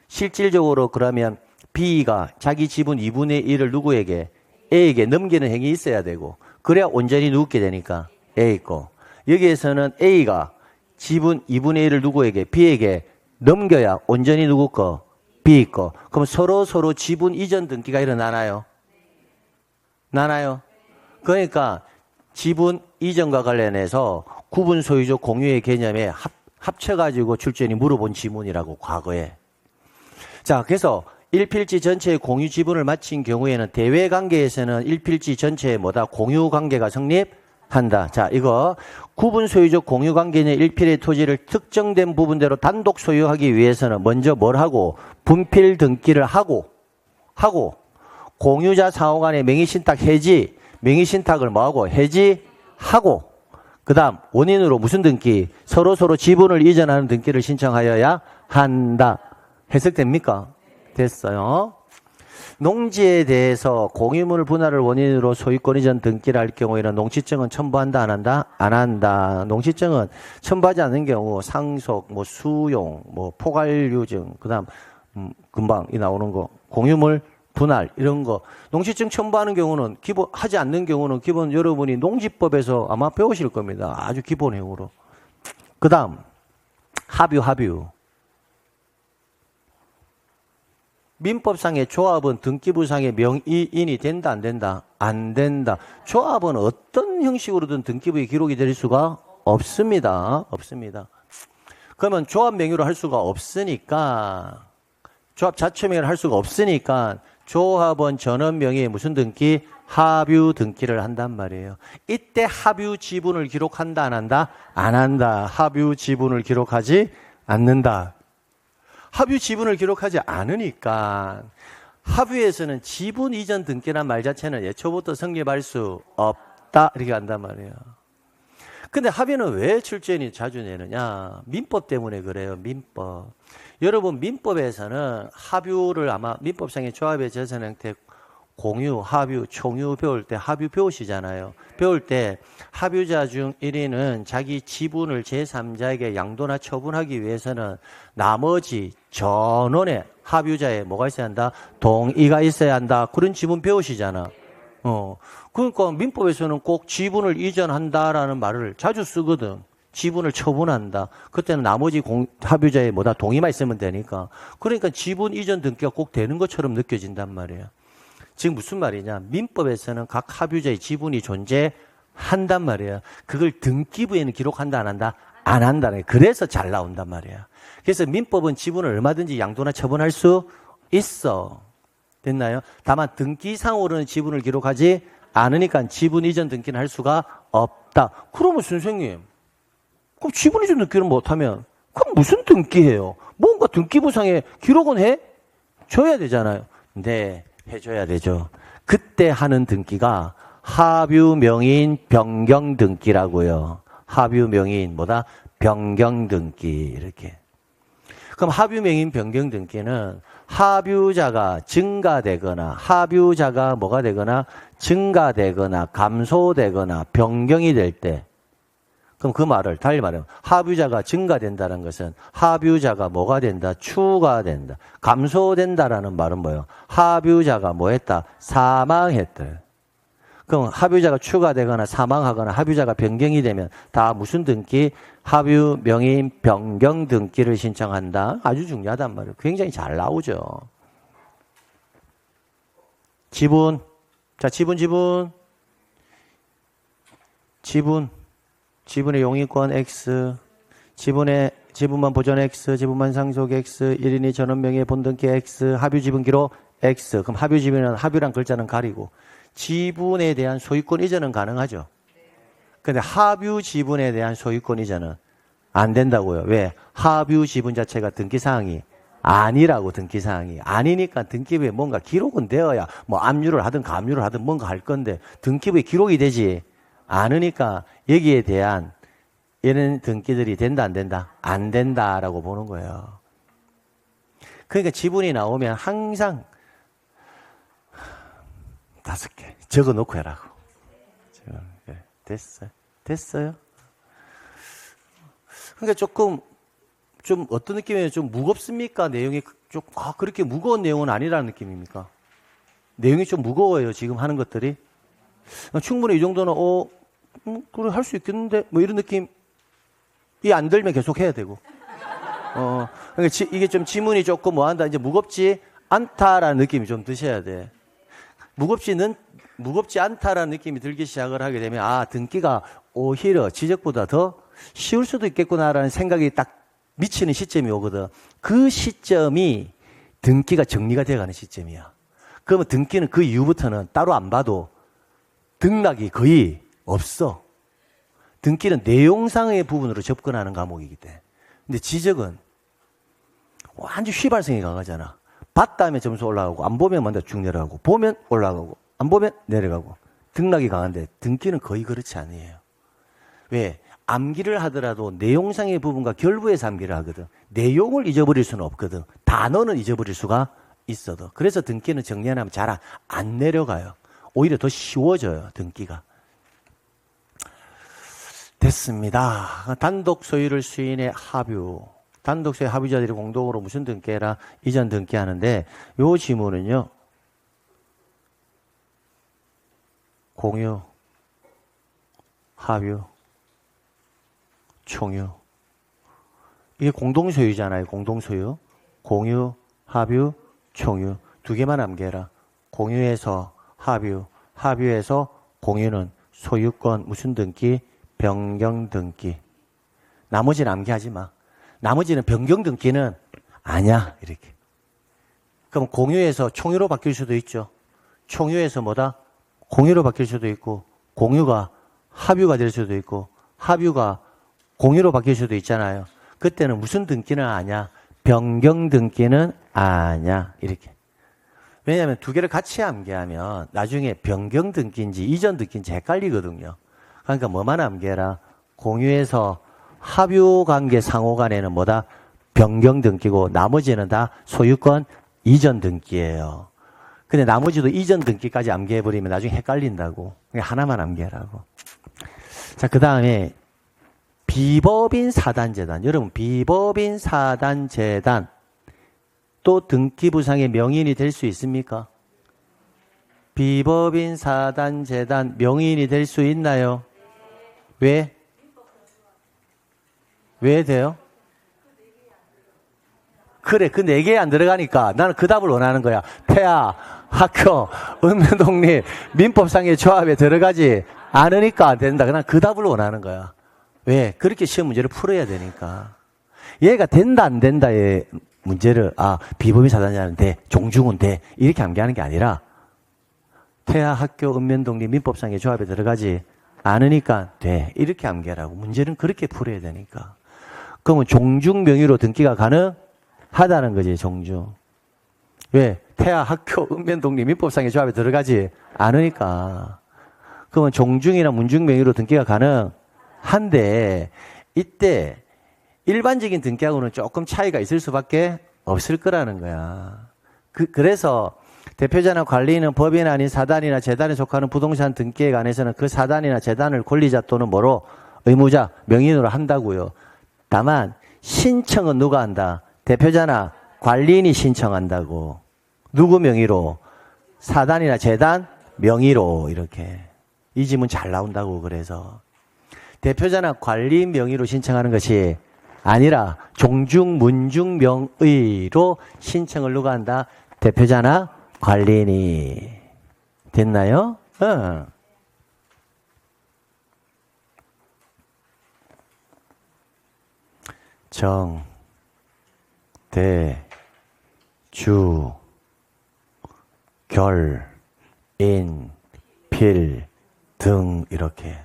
실질적으로 그러면 B가 자기 지분 2분의 1을 누구에게? A에게 넘기는 행위 있어야 되고 그래야 온전히 누게 되니까 A 있고 여기에서는 A가 지분 2분의 1을 누구에게 B에게 넘겨야 온전히 누구 거 B 있고 그럼 서로 지분 이전 등기가 일어나나요? 나나요? 그러니까 지분 이전과 관련해서 구분 소유적 공유의 개념에 합쳐가지고 출제인이 물어본 지문이라고 과거에. 자, 그래서 1필지 전체의 공유 지분을 마친 경우에는 대외 관계에서는 1필지 전체의 뭐다? 공유 관계가 성립한다. 자, 이거 구분 소유적 공유 관계는 1필의 토지를 특정된 부분대로 단독 소유하기 위해서는 먼저 뭘 하고? 분필 등기를 하고 공유자 상호 간의 명의신탁 해지, 명의신탁을 뭐하고? 해지하고 그 다음 원인으로 무슨 등기? 서로 지분을 이전하는 등기를 신청하여야 한다. 해석됩니까? 됐어요. 농지에 대해서 공유물 분할을 원인으로 소유권 이전 등기를 할 경우에는 농지증은 첨부한다 안 한다? 안 한다. 농지증은 첨부하지 않는 경우 상속, 수용, 포괄유증, 그다음 금방 이 나오는 거 공유물 분할 이런 거 농지증 첨부하는 경우는 기본 하지 않는 경우는 기본 여러분이 농지법에서 아마 배우실 겁니다. 아주 기본 내용으로. 그다음 합유. 민법상의 조합은 등기부상의 명의인이 된다 안 된다? 안 된다. 조합은 어떤 형식으로든 등기부에 기록이 될 수가 없습니다. 그러면 조합 명의로 할 수가 없으니까 조합 자체 명의로 할 수가 없으니까 조합원 전원 명의의 무슨 등기? 합유 등기를 한단 말이에요. 이때 합유 지분을 기록한다 안 한다? 안 한다. 합유 지분을 기록하지 않는다. 합유 지분을 기록하지 않으니까 합유에서는 지분 이전 등기란 말 자체는 예초부터 성립할 수 없다 이렇게 한단 말이에요. 근데 합유는 왜 출제인이 자주 내느냐? 민법 때문에 그래요. 민법. 여러분 민법에서는 합유를 아마 민법상의 조합의 재산 형태 공유, 합유, 총유 배울 때 합유 배우시잖아요. 배울 때 합유자 중 1인은 자기 지분을 제3자에게 양도나 처분하기 위해서는 나머지 전원의 합유자에 뭐가 있어야 한다? 동의가 있어야 한다. 그런 지문 배우시잖아. 그러니까 민법에서는 꼭 지분을 이전한다라는 말을 자주 쓰거든. 지분을 처분한다. 그때는 나머지 합유자의 동의만 있으면 되니까. 그러니까 지분 이전 등기가 꼭 되는 것처럼 느껴진단 말이에요. 지금 무슨 말이냐? 민법에서는 각 합유자의 지분이 존재한단 말이에요. 그걸 등기부에는 기록한다 안 한다? 안 한다네. 그래서 잘 나온단 말이에요. 그래서 민법은 지분을 얼마든지 양도나 처분할 수 있어. 됐나요? 다만 등기상으로는 지분을 기록하지 않으니까 지분 이전 등기는 할 수가 없다. 그러면 선생님, 그럼 지분 이전 등기를 못하면 그럼 무슨 등기해요? 뭔가 등기부상에 기록은 해줘야 되잖아요. 네, 해줘야 되죠. 그때 하는 등기가 합유 명의인 변경 등기라고요. 합유 명의인 변경 등기 이렇게. 그럼 합유 명의인 변경 등기는 합유자가 증가되거나 합유자가 뭐가 되거나 증가되거나 감소되거나 변경이 될 때 그럼 그 말을 달리 말하면 합유자가 증가된다는 것은 합유자가 뭐가 된다? 추가된다. 감소된다라는 말은 뭐예요? 합유자가 뭐 했다? 사망했다. 그럼 합유자가 추가되거나 사망하거나 합유자가 변경이 되면 다 무슨 등기? 합유 명의인 변경 등기를 신청한다. 아주 중요하단 말이에요. 굉장히 잘 나오죠. 지분. 자, 지분의 용의권 X, 지분만 보존 X, 지분만 상속 X, 1인이 전원 명의의 본등기 X, 합유 지분 기록 X. 그럼 합유 지분은 합유란 글자는 가리고 지분에 대한 소유권 이전은 가능하죠. 근데 합유 지분에 대한 소유권 이전은 안 된다고요. 왜? 합유 지분 자체가 등기사항이 아니라고. 등기사항이 아니니까 등기부에 뭔가 기록은 되어야 압류를 하든 감류를 하든 뭔가 할 건데 등기부에 기록이 되지 않으니까 여기에 대한 이런 등기들이 된다 안 된다? 안 된다라고 보는 거예요. 그러니까 지분이 나오면 항상 5개 적어 놓고 해라고. 됐어요? 그러니까 좀 어떤 느낌이에요? 좀 무겁습니까? 내용이 그렇게 무거운 내용은 아니라는 느낌입니까? 내용이 좀 무거워요. 지금 하는 것들이. 충분히 이 정도는 그래 할 수 있겠는데 뭐 이런 느낌이 안 들면 계속 해야 되고. 그러니까 이게 좀 지문이 조금 뭐한다 이제 무겁지 않다라는 느낌이 좀 드셔야 돼. 무겁지 않다라는 느낌이 들기 시작을 하게 되면 등기가 오히려 지적보다 더 쉬울 수도 있겠구나라는 생각이 딱 미치는 시점이 오거든. 그 시점이 등기가 정리가 되어가는 시점이야. 그러면 등기는 그 이후부터는 따로 안 봐도 등락이 거의 없어. 등기는 내용상의 부분으로 접근하는 과목이기 때문에. 근데 지적은 완전 휘발성이 강하잖아. 봤다 하면 점수 올라가고 안 보면 먼저 쭉 내려가고 보면 올라가고 안 보면 내려가고 등락이 강한데 등기는 거의 그렇지 않아요. 왜? 암기를 하더라도 내용상의 부분과 결부에서 암기를 하거든. 내용을 잊어버릴 수는 없거든. 단어는 잊어버릴 수가 있어도. 그래서 등기는 정리하면 잘 안 내려가요. 오히려 더 쉬워져요. 등기가. 됐습니다. 단독 소유를 수인의 합유. 단독 소유 합유자들이 공동으로 무슨 등기해라? 이전 등기하는데 요 지문은요. 공유, 합유, 총유. 이게 공동소유잖아요. 공동소유. 공유, 합유, 총유. 두 개만 암기해라. 공유에서 합유, 합유에서 공유는 소유권 무슨 등기? 변경 등기. 나머지는 암기하지 마. 나머지는 변경 등기는 아니야. 이렇게. 그럼 공유에서 총유로 바뀔 수도 있죠. 총유에서 뭐다? 공유로 바뀔 수도 있고 공유가 합유가 될 수도 있고 합유가 공유로 바뀔 수도 있잖아요. 그때는 무슨 등기는 아니야. 변경 등기는 아니야. 이렇게. 왜냐하면 두 개를 같이 암기하면 나중에 변경 등기인지 이전 등기인지 헷갈리거든요. 그러니까 뭐만 암기해라. 공유에서 합유 관계 상호 간에는 뭐다? 변경 등기고 나머지는 다 소유권 이전 등기예요. 근데 나머지도 이전 등기까지 암기해버리면 나중에 헷갈린다고. 하나만 암기하라고. 자, 그 다음에 비법인 사단재단. 여러분, 비법인 사단재단 또 등기부상의 명의인이 될 수 있습니까? 비법인 사단재단 명의인이 될 수 있나요? 왜? 왜 돼요? 그래, 그 네 개에 안 들어가니까 나는 그 답을 원하는 거야. 폐하, 학교, 읍면독립, 민법상의 조합에 들어가지 않으니까 안 된다. 그냥 그 답을 원하는 거야. 왜? 그렇게 시험 문제를 풀어야 되니까. 얘가 된다, 안 된다의 문제를, 비법인 사단자는 돼, 종중은 돼. 이렇게 암기하는 게 아니라, 폐하, 학교, 읍면독립, 민법상의 조합에 들어가지 않으니까 돼. 이렇게 암기하라고. 문제는 그렇게 풀어야 되니까. 그러면 종중 명의로 등기가 가능하다는 거지, 종중. 왜? 폐하, 학교, 읍면독립, 민법상의 조합에 들어가지 않으니까. 그러면 종중이나 문중 명의로 등기가 가능한데, 이때 일반적인 등기하고는 조금 차이가 있을 수밖에 없을 거라는 거야. 그래서 대표자나 관리인은 법인 아닌 사단이나 재단에 속하는 부동산 등기에 관해서는 그 사단이나 재단을 권리자 또는 뭐로 의무자, 명의인으로 한다고요. 다만 신청은 누가 한다? 대표자나 관리인이 신청한다고. 누구 명의로? 사단이나 재단 명의로. 이렇게. 이 지문 잘 나온다고. 그래서 대표자나 관리인 명의로 신청하는 것이 아니라 종중, 문중 명의로 신청을 누가 한다? 대표자나 관리인이. 됐나요? 정, 대, 주, 결, 인, 필, 등 이렇게.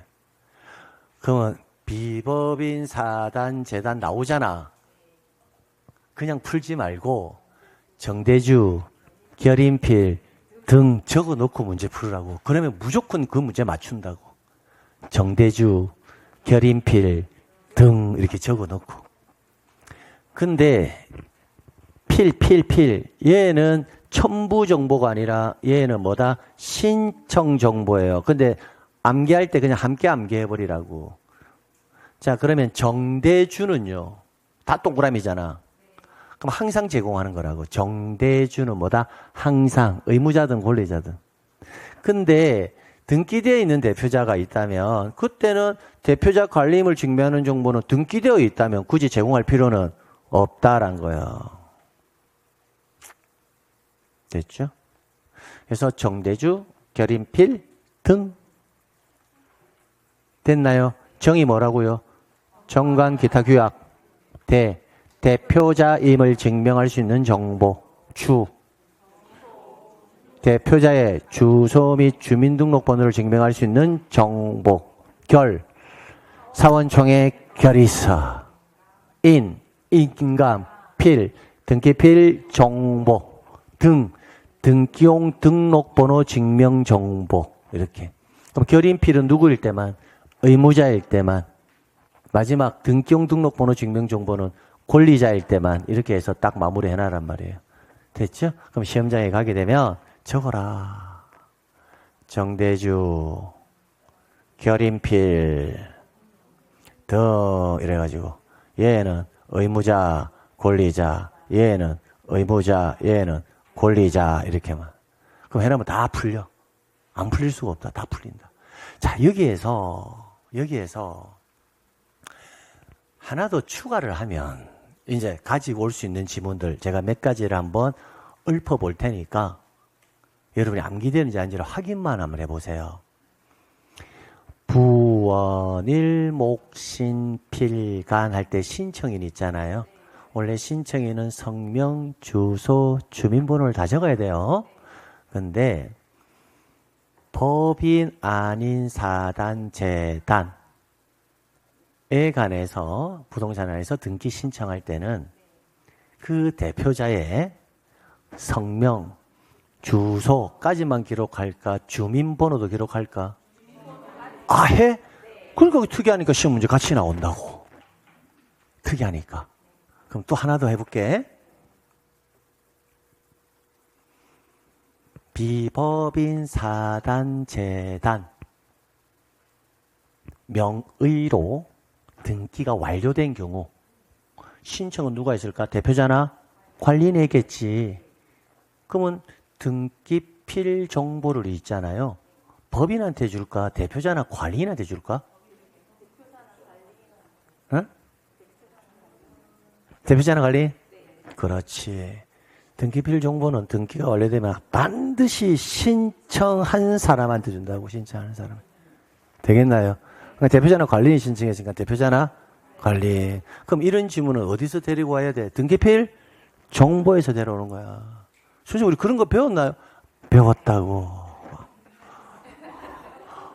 그러면 비법인 사단 재단 나오잖아. 그냥 풀지 말고 정대주, 결인필 등 적어놓고 문제 풀으라고. 그러면 무조건 그 문제 맞춘다고. 정대주, 결인필 등 이렇게 적어놓고. 근데 필 얘는 첨부 정보가 아니라 얘는 뭐다? 신청 정보예요. 근데 암기할 때 그냥 함께 암기해버리라고. 자, 그러면 정대주는요. 다 동그라미잖아. 그럼 항상 제공하는 거라고. 정대주는 뭐다? 항상 의무자든 권리자든. 근데 등기되어 있는 대표자가 있다면 그때는 대표자 관리임을 증명하는 정보는 등기되어 있다면 굳이 제공할 필요는 없다란 거예요. 됐죠? 그래서 정대주, 결인필 등 됐나요? 정의 뭐라고요? 정관 기타 규약 대표자임을 증명할 수 있는 정보 대표자의 주소 및 주민등록번호를 증명할 수 있는 정보 사원총회 결의서 인감 필 등기필 정보 등기용 등록번호 증명 정보 이렇게. 그럼 결인필은 누구일 때만? 의무자일 때만. 마지막 등기용 등록번호 증명 정보는 권리자일 때만. 이렇게 해서 딱 마무리 해놔란 말이에요. 됐죠? 그럼 시험장에 가게 되면 적어라. 정대주, 결인필 등 이래가지고 얘는 의무자, 권리자, 얘는 의무자, 얘는 권리자 이렇게만. 그럼 해놓으면 다 풀려. 안 풀릴 수가 없다. 다 풀린다. 자, 여기에서 하나 더 추가를 하면 이제 가지고 올 수 있는 지문들 제가 몇 가지를 한번 읊어볼 테니까 여러분이 암기되는지 아닌지를 확인만 한번 해보세요. 부원일 목신필간 할 때 신청인 있잖아요. 원래 신청인은 성명, 주소, 주민번호를 다 적어야 돼요. 근데 법인 아닌 사단, 재단에 관해서 부동산 안에서 등기 신청할 때는 그 대표자의 성명, 주소까지만 기록할까? 주민번호도 기록할까? 아, 해? 그러니까 특이하니까 시험 문제 같이 나온다고. 특이하니까. 그럼 또 하나 더 해볼게. 비법인 사단, 재단 명의로 등기가 완료된 경우 신청은 누가 있을까? 대표자나 관리인에겠지. 그러면 등기필 정보를 있잖아요. 법인한테 줄까? 대표자나 관리인한테 줄까? 응? 대표자나 관리인? 그렇지. 등기필 정보는 등기가 완료되면 반드시 신청한 사람한테 준다고. 신청하는 사람. 되겠나요? 그러니까 대표자나 관리인 신청했으니까 대표자나 관리인. 그럼 이런 지문은 어디서 데리고 와야 돼? 등기필 정보에서 데려오는 거야. 선생님 우리 그런 거 배웠나요? 배웠다고.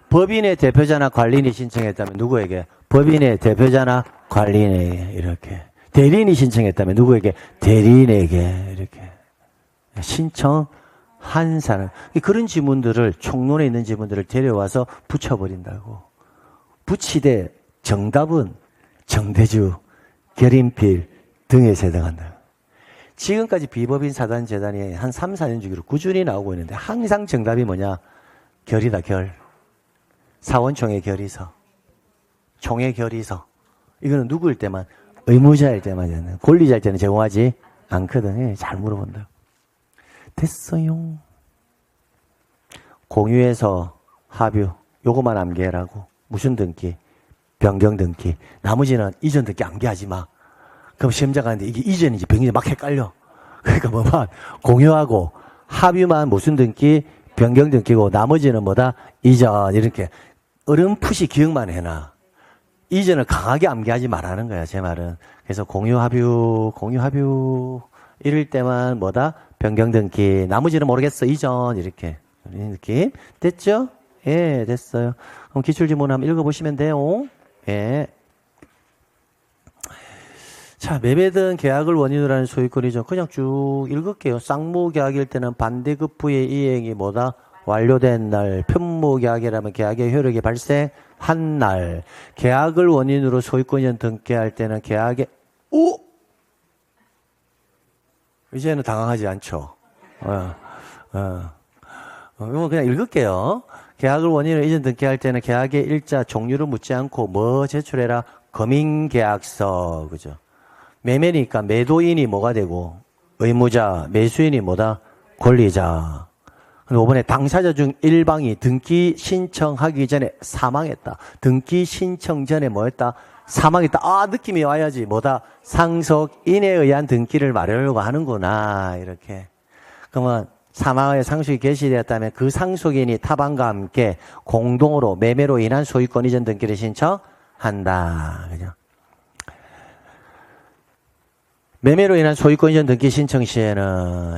법인의 대표자나 관리인이 신청했다면 누구에게? 법인의 대표자나 관리인에게 이렇게. 대리인이 신청했다면 누구에게? 대리인에게 이렇게. 신청한 사람. 그런 지문들을 총론에 있는 지문들을 데려와서 붙여버린다고. 붙이되 정답은 정대주, 결인필 등에서 해당한다. 지금까지 비법인 사단 재단이 한 3, 4년 주기로 꾸준히 나오고 있는데 항상 정답이 뭐냐? 결이다, 결. 사원총회 결의서. 총회 결의서. 이거는 누구일 때만? 의무자일 때만. 권리자일 때는 제공하지 않거든. 잘 물어본다. 됐어요. 공유해서 합유. 요거만 암기해라고. 무슨 등기? 변경 등기. 나머지는 이전 등기 암기하지 마. 그럼 시험장 가는데 이게 이전인지 변경인지 막 헷갈려. 그러니까 뭐만 공유하고 합유만 무슨 등기? 변경 등기고 나머지는 뭐다? 이전 이렇게 어렴풋이 기억만 해놔. 이전을 강하게 암기하지 말라는 거야, 제 말은. 그래서 공유 합유 이럴 때만 뭐다? 변경 등기. 나머지는 모르겠어. 이전 이렇게. 이런 느낌. 됐죠? 예, 됐어요. 그럼 기출지문 한번 읽어보시면 돼요. 예. 자, 매매든 계약을 원인으로 하는 소유권이죠. 그냥 쭉 읽을게요. 쌍무계약일 때는 반대급부의 이행이 뭐다? 완료된 날. 편무계약이라면 계약의 효력이 발생한 날. 계약을 원인으로 소유권이 등기할 때는 계약의 이제는 당황하지 않죠. 이거 그냥 읽을게요. 계약을 원인으로 이전 등기할 때는 계약의 일자 종류를 묻지 않고 뭐 제출해라? 검인계약서. 그죠? 매매니까 매도인이 뭐가 되고 의무자, 매수인이 뭐다? 권리자. 근데 이번에 당사자 중 일방이 등기 신청하기 전에 사망했다. 등기 신청 전에 뭐했다? 사망했다. 아, 느낌이 와야지. 뭐다? 상속인에 의한 등기를 마련하려고 하는구나. 이렇게. 그러면 사망의 상속이 개시되었다면 그 상속인이 타반과 함께 공동으로 매매로 인한 소유권 이전 등기를 신청한다. 그죠? 매매로 인한 소유권 이전 등기 신청 시에는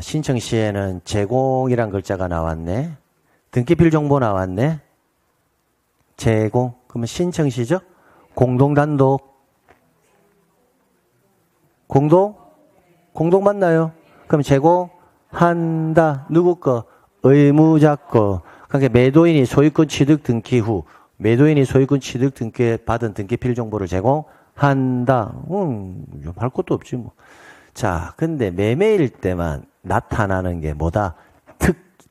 제공이란 글자가 나왔네. 등기필 정보 나왔네. 제공. 그러면 신청 시죠? 공동 단독. 공동 맞나요? 그럼 제공한다. 누구 거? 의무자 거. 그러니까 매도인이 소유권 취득 등기 후 매도인이 소유권 취득 등기 받은 등기필 정보를 제공한다. 할 것도 없지 뭐. 자, 근데 매매일 때만 나타나는 게 뭐다?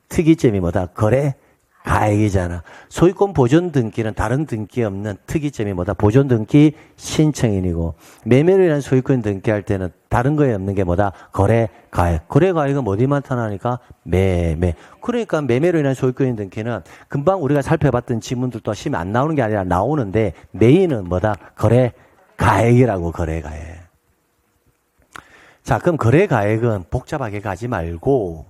특이점이 뭐다? 거래 가액이잖아. 소유권 보존 등기는 다른 등기 없는 특이점이 뭐다? 보존 등기 신청인이고, 매매로 인한 소유권 등기할 때는 다른 거에 없는 게 뭐다? 거래 가액. 거래 가액은 어디 나타나니까? 매매. 그러니까 매매로 인한 소유권 등기는 금방 우리가 살펴봤던 지문들도 심히 안 나오는 게 아니라 나오는데, 메인은 뭐다? 거래 가액이라고, 거래 가액. 자, 그럼 거래 가액은 복잡하게 가지 말고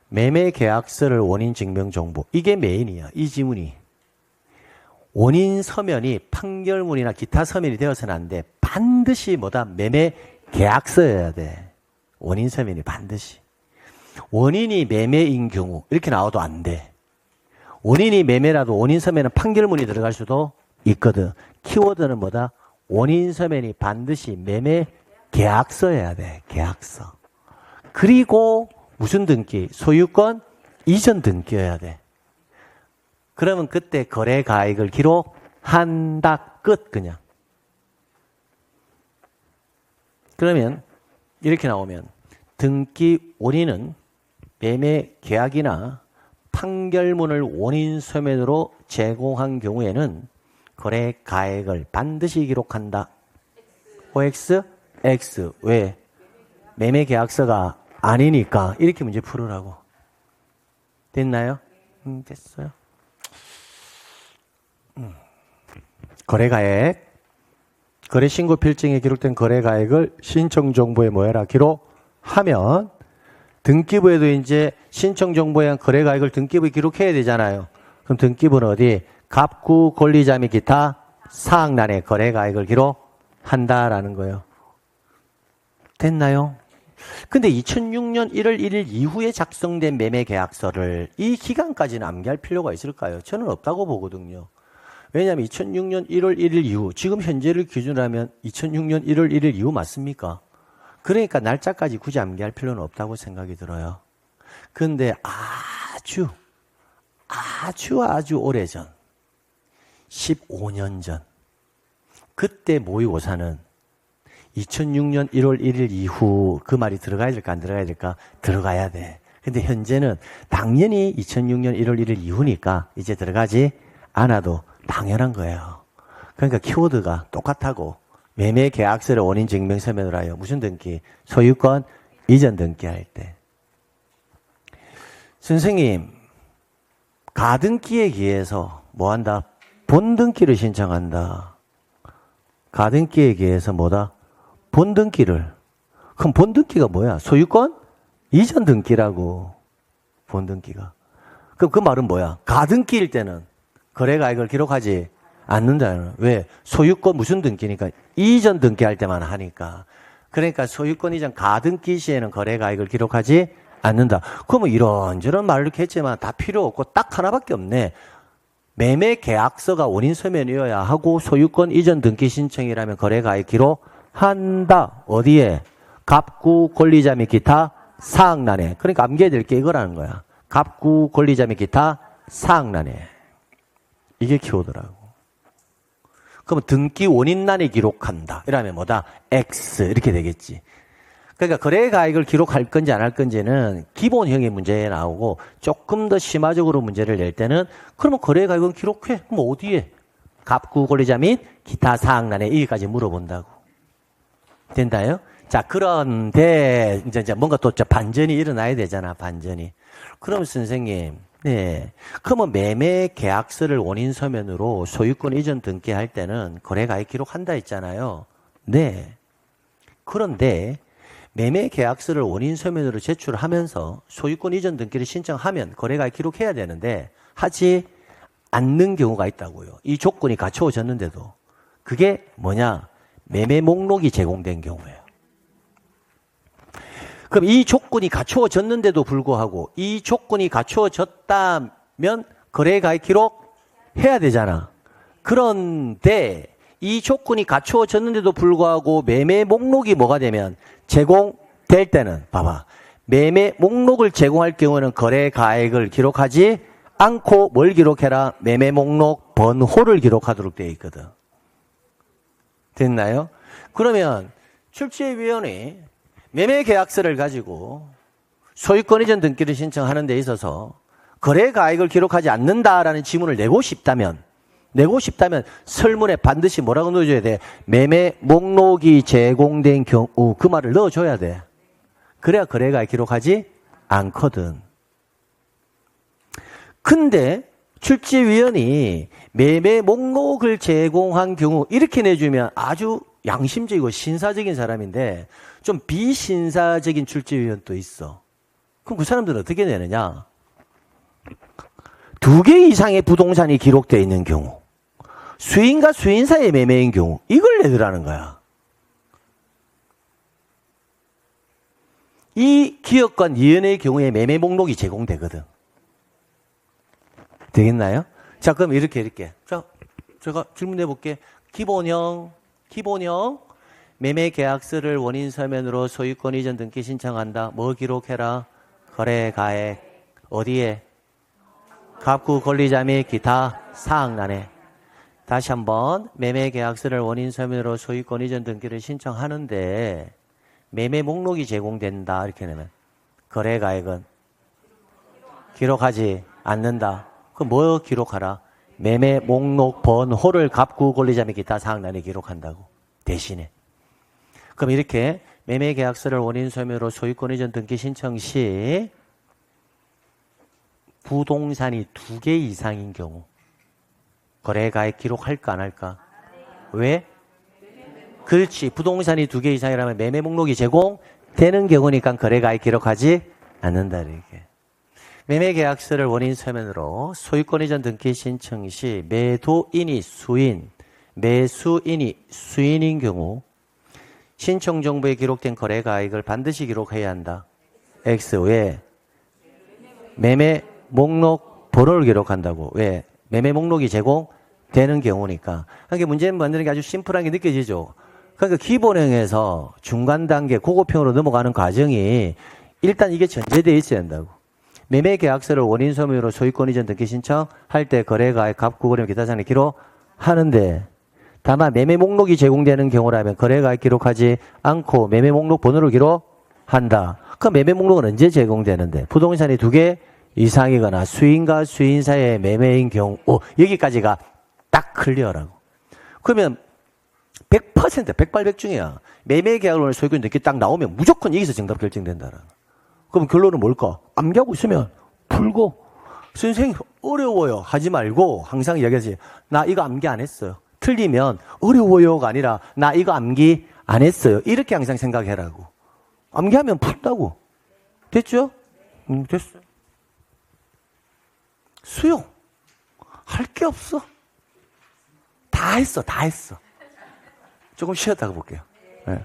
매매 계약서를 원인 증명 정보. 이게 메인이야. 이 지문이. 원인 서면이 판결문이나 기타 서면이 되어서는 안 돼. 반드시 뭐다? 매매 계약서여야 돼. 원인 서면이 반드시. 원인이 매매인 경우 이렇게 나와도 안 돼. 원인이 매매라도 원인 서면은 판결문이 들어갈 수도 있거든. 키워드는 뭐다? 원인 서면이 반드시 매매 계약서여야 돼. 계약서. 그리고 무슨 등기? 소유권 이전 등기여야 돼. 그러면 그때 거래 가액을 기록한다. 끝. 그냥. 그러면 이렇게 나오면 등기 원인은 매매 계약이나 판결문을 원인 서면으로 제공한 경우에는 거래 가액을 반드시 기록한다. OX, X. 왜? 매매 계약서가 아니니까. 이렇게 문제 풀으라고. 됐나요? 됐어요. 거래 가액. 거래 신고 필증에 기록된 거래 가액을 신청 정보에 뭐해라? 기록하면 등기부에도 이제 신청 정보에 의한 거래 가액을 등기부에 기록해야 되잖아요. 그럼 등기부는 어디? 갑구 권리자 및 기타 사항란에 거래 가액을 기록한다라는 거예요. 됐나요? 근데 2006년 1월 1일 이후에 작성된 매매 계약서를 이 기간까지는 암기할 필요가 있을까요? 저는 없다고 보거든요. 왜냐하면 2006년 1월 1일 이후, 지금 현재를 기준으로 하면 2006년 1월 1일 이후 맞습니까? 그러니까 날짜까지 굳이 암기할 필요는 없다고 생각이 들어요. 그런데 아주 오래전 15년 전 그때 모의고사는 2006년 1월 1일 이후 그 말이 들어가야 될까 안 들어가야 될까? 들어가야 돼. 근데 현재는 당연히 2006년 1월 1일 이후니까 이제 들어가지 않아도 당연한 거예요. 그러니까 키워드가 똑같다고. 매매 계약서를 원인 증명 서면으로 하여 무슨 등기? 소유권 이전 등기할 때. 선생님, 가등기에 의해서 뭐 한다? 본등기를 신청한다. 가등기에 의해서 뭐다? 본등기를. 그럼 본등기가 뭐야? 소유권 이전 등기라고. 본등기가. 그럼 그 말은 뭐야? 가등기일 때는 거래 가액을 기록하지 않는다는. 왜? 소유권 무슨 등기니까 이전 등기할 때만 하니까. 그러니까 소유권 이전 가등기 시에는 거래 가액을 기록하지 않는다. 그러면 이런저런 말을 이렇게 했지만 다 필요 없고 딱 하나밖에 없네. 매매 계약서가 원인 서면이어야 하고 소유권 이전 등기 신청이라면 거래 가액 기록한다. 어디에? 갑구 권리자 및 기타 사항란에. 그러니까 암기해야 될 게 이거라는 거야. 갑구 권리자 및 기타 사항란에. 이게 키워드라고. 그러면 등기 원인란에 기록한다. 이러면 뭐다? X 이렇게 되겠지. 그러니까 거래 가액을 기록할 건지 안 할 건지는 기본형의 문제에 나오고 조금 더 심화적으로 문제를 낼 때는 그러면 거래 가액은 기록해. 그럼 어디에? 갑구 권리자 및 기타 사항란에 여기까지 물어본다고. 된다요? 자, 그런데 이제 뭔가 또 반전이 일어나야 되잖아, 반전이. 그럼 선생님, 네. 그러면 매매 계약서를 원인 서면으로 소유권 이전 등기할 때는 거래 가액 기록한다 했잖아요. 네. 그런데 매매 계약서를 원인 서면으로 제출하면서 소유권 이전 등기를 신청하면 거래 가액 기록해야 되는데 하지 않는 경우가 있다고요. 이 조건이 갖추어졌는데도. 그게 뭐냐? 매매 목록이 제공된 경우예요. 그럼 이 조건이 갖추어졌는데도 불구하고 이 조건이 갖추어졌다면 거래 가액 기록 해야 되잖아. 그런데 이 조건이 갖추어졌는데도 불구하고 매매 목록이 뭐가 되면 제공될 때는 봐봐. 매매 목록을 제공할 경우는 거래 가액을 기록하지 않고 뭘 기록해라? 매매 목록 번호를 기록하도록 되어 있거든. 됐나요? 그러면 출제위원회 매매 계약서를 가지고 소유권 이전 등기를 신청하는 데 있어서 거래 가액을 기록하지 않는다라는 지문을 내고 싶다면 설문에 반드시 뭐라고 넣어줘야 돼? 매매 목록이 제공된 경우 그 말을 넣어줘야 돼. 그래야 거래 가액 기록하지 않거든. 근데 출제위원이 매매 목록을 제공한 경우 이렇게 내주면 아주 양심적이고 신사적인 사람인데 좀 비신사적인 출제위원도 있어. 그럼 그 사람들은 어떻게 내느냐? 2개 이상의 부동산이 기록되어 있는 경우, 수인과 수인 사이의 매매인 경우 이걸 내더라는 거야. 이 기업과 이연의 경우에 매매 목록이 제공되거든. 되겠나요? 자, 그럼 이렇게. 자, 제가 질문해 볼게. 기본형 매매 계약서를 원인 서면으로 소유권 이전 등기 신청한다. 뭐 기록해라? 거래 가액. 어디에? 갑구 권리자 및 기타 사항란에. 다시 한번 매매 계약서를 원인 서면으로 소유권 이전 등기를 신청하는데 매매 목록이 제공된다. 이렇게 내면 거래 가액은 기록하지 않는다. 그럼 뭐 기록하라? 매매 목록 번호를 갑구 권리자 및 기타 사항란에 기록한다고. 대신에. 그럼 이렇게 매매 계약서를 원인 서면으로 소유권 이전 등기 신청 시 부동산이 2개 이상인 경우 거래 가액 기록할까 안 할까? 왜? 그렇지. 부동산이 2개 이상이라면 매매 목록이 제공되는 경우니까 거래 가액 기록하지 않는다. 이렇게. 매매 계약서를 원인 서면으로 소유권 이전 등기 신청 시 매도인이 수인, 매수인이 수인인 경우 신청 정보에 기록된 거래 가액을 반드시 기록해야 한다. X. 왜? 매매 목록 번호를 기록한다고. 왜? 매매 목록이 제공되는 경우니까. 그러니까 문제는 만드는 게 아주 심플한 게 느껴지죠. 그러니까 기본형에서 중간 단계 고급형으로 넘어가는 과정이 일단 이게 전제되어 있어야 한다고. 매매 계약서를 원인 서면으로 소유권 이전 등기 신청할 때 거래 가액 갑구 거래 기타 사항을 기록하는데 다만 매매 목록이 제공되는 경우라면 거래 가액 기록하지 않고 매매 목록 번호를 기록한다. 그 매매 목록은 언제 제공되는데? 부동산이 2개 이상이거나 수인과 수인 사이의 매매인 경우 여기까지가 딱 클리어라고. 그러면 100% 백발백중이야. 매매 계약을 소유권 등기 딱 나오면 무조건 여기서 정답 결정된다라는. 그럼 결론은 뭘까? 암기하고 있으면 풀고 선생님 어려워요 하지 말고 항상 이야기하지. 나 이거 암기 안 했어요. 틀리면 어려워요가 아니라 나 이거 암기 안 했어요. 이렇게 항상 생각해라고. 암기하면 푼다고. 됐죠? 됐어요. 수용. 할 게 없어. 다 했어. 조금 쉬었다가 볼게요. 네.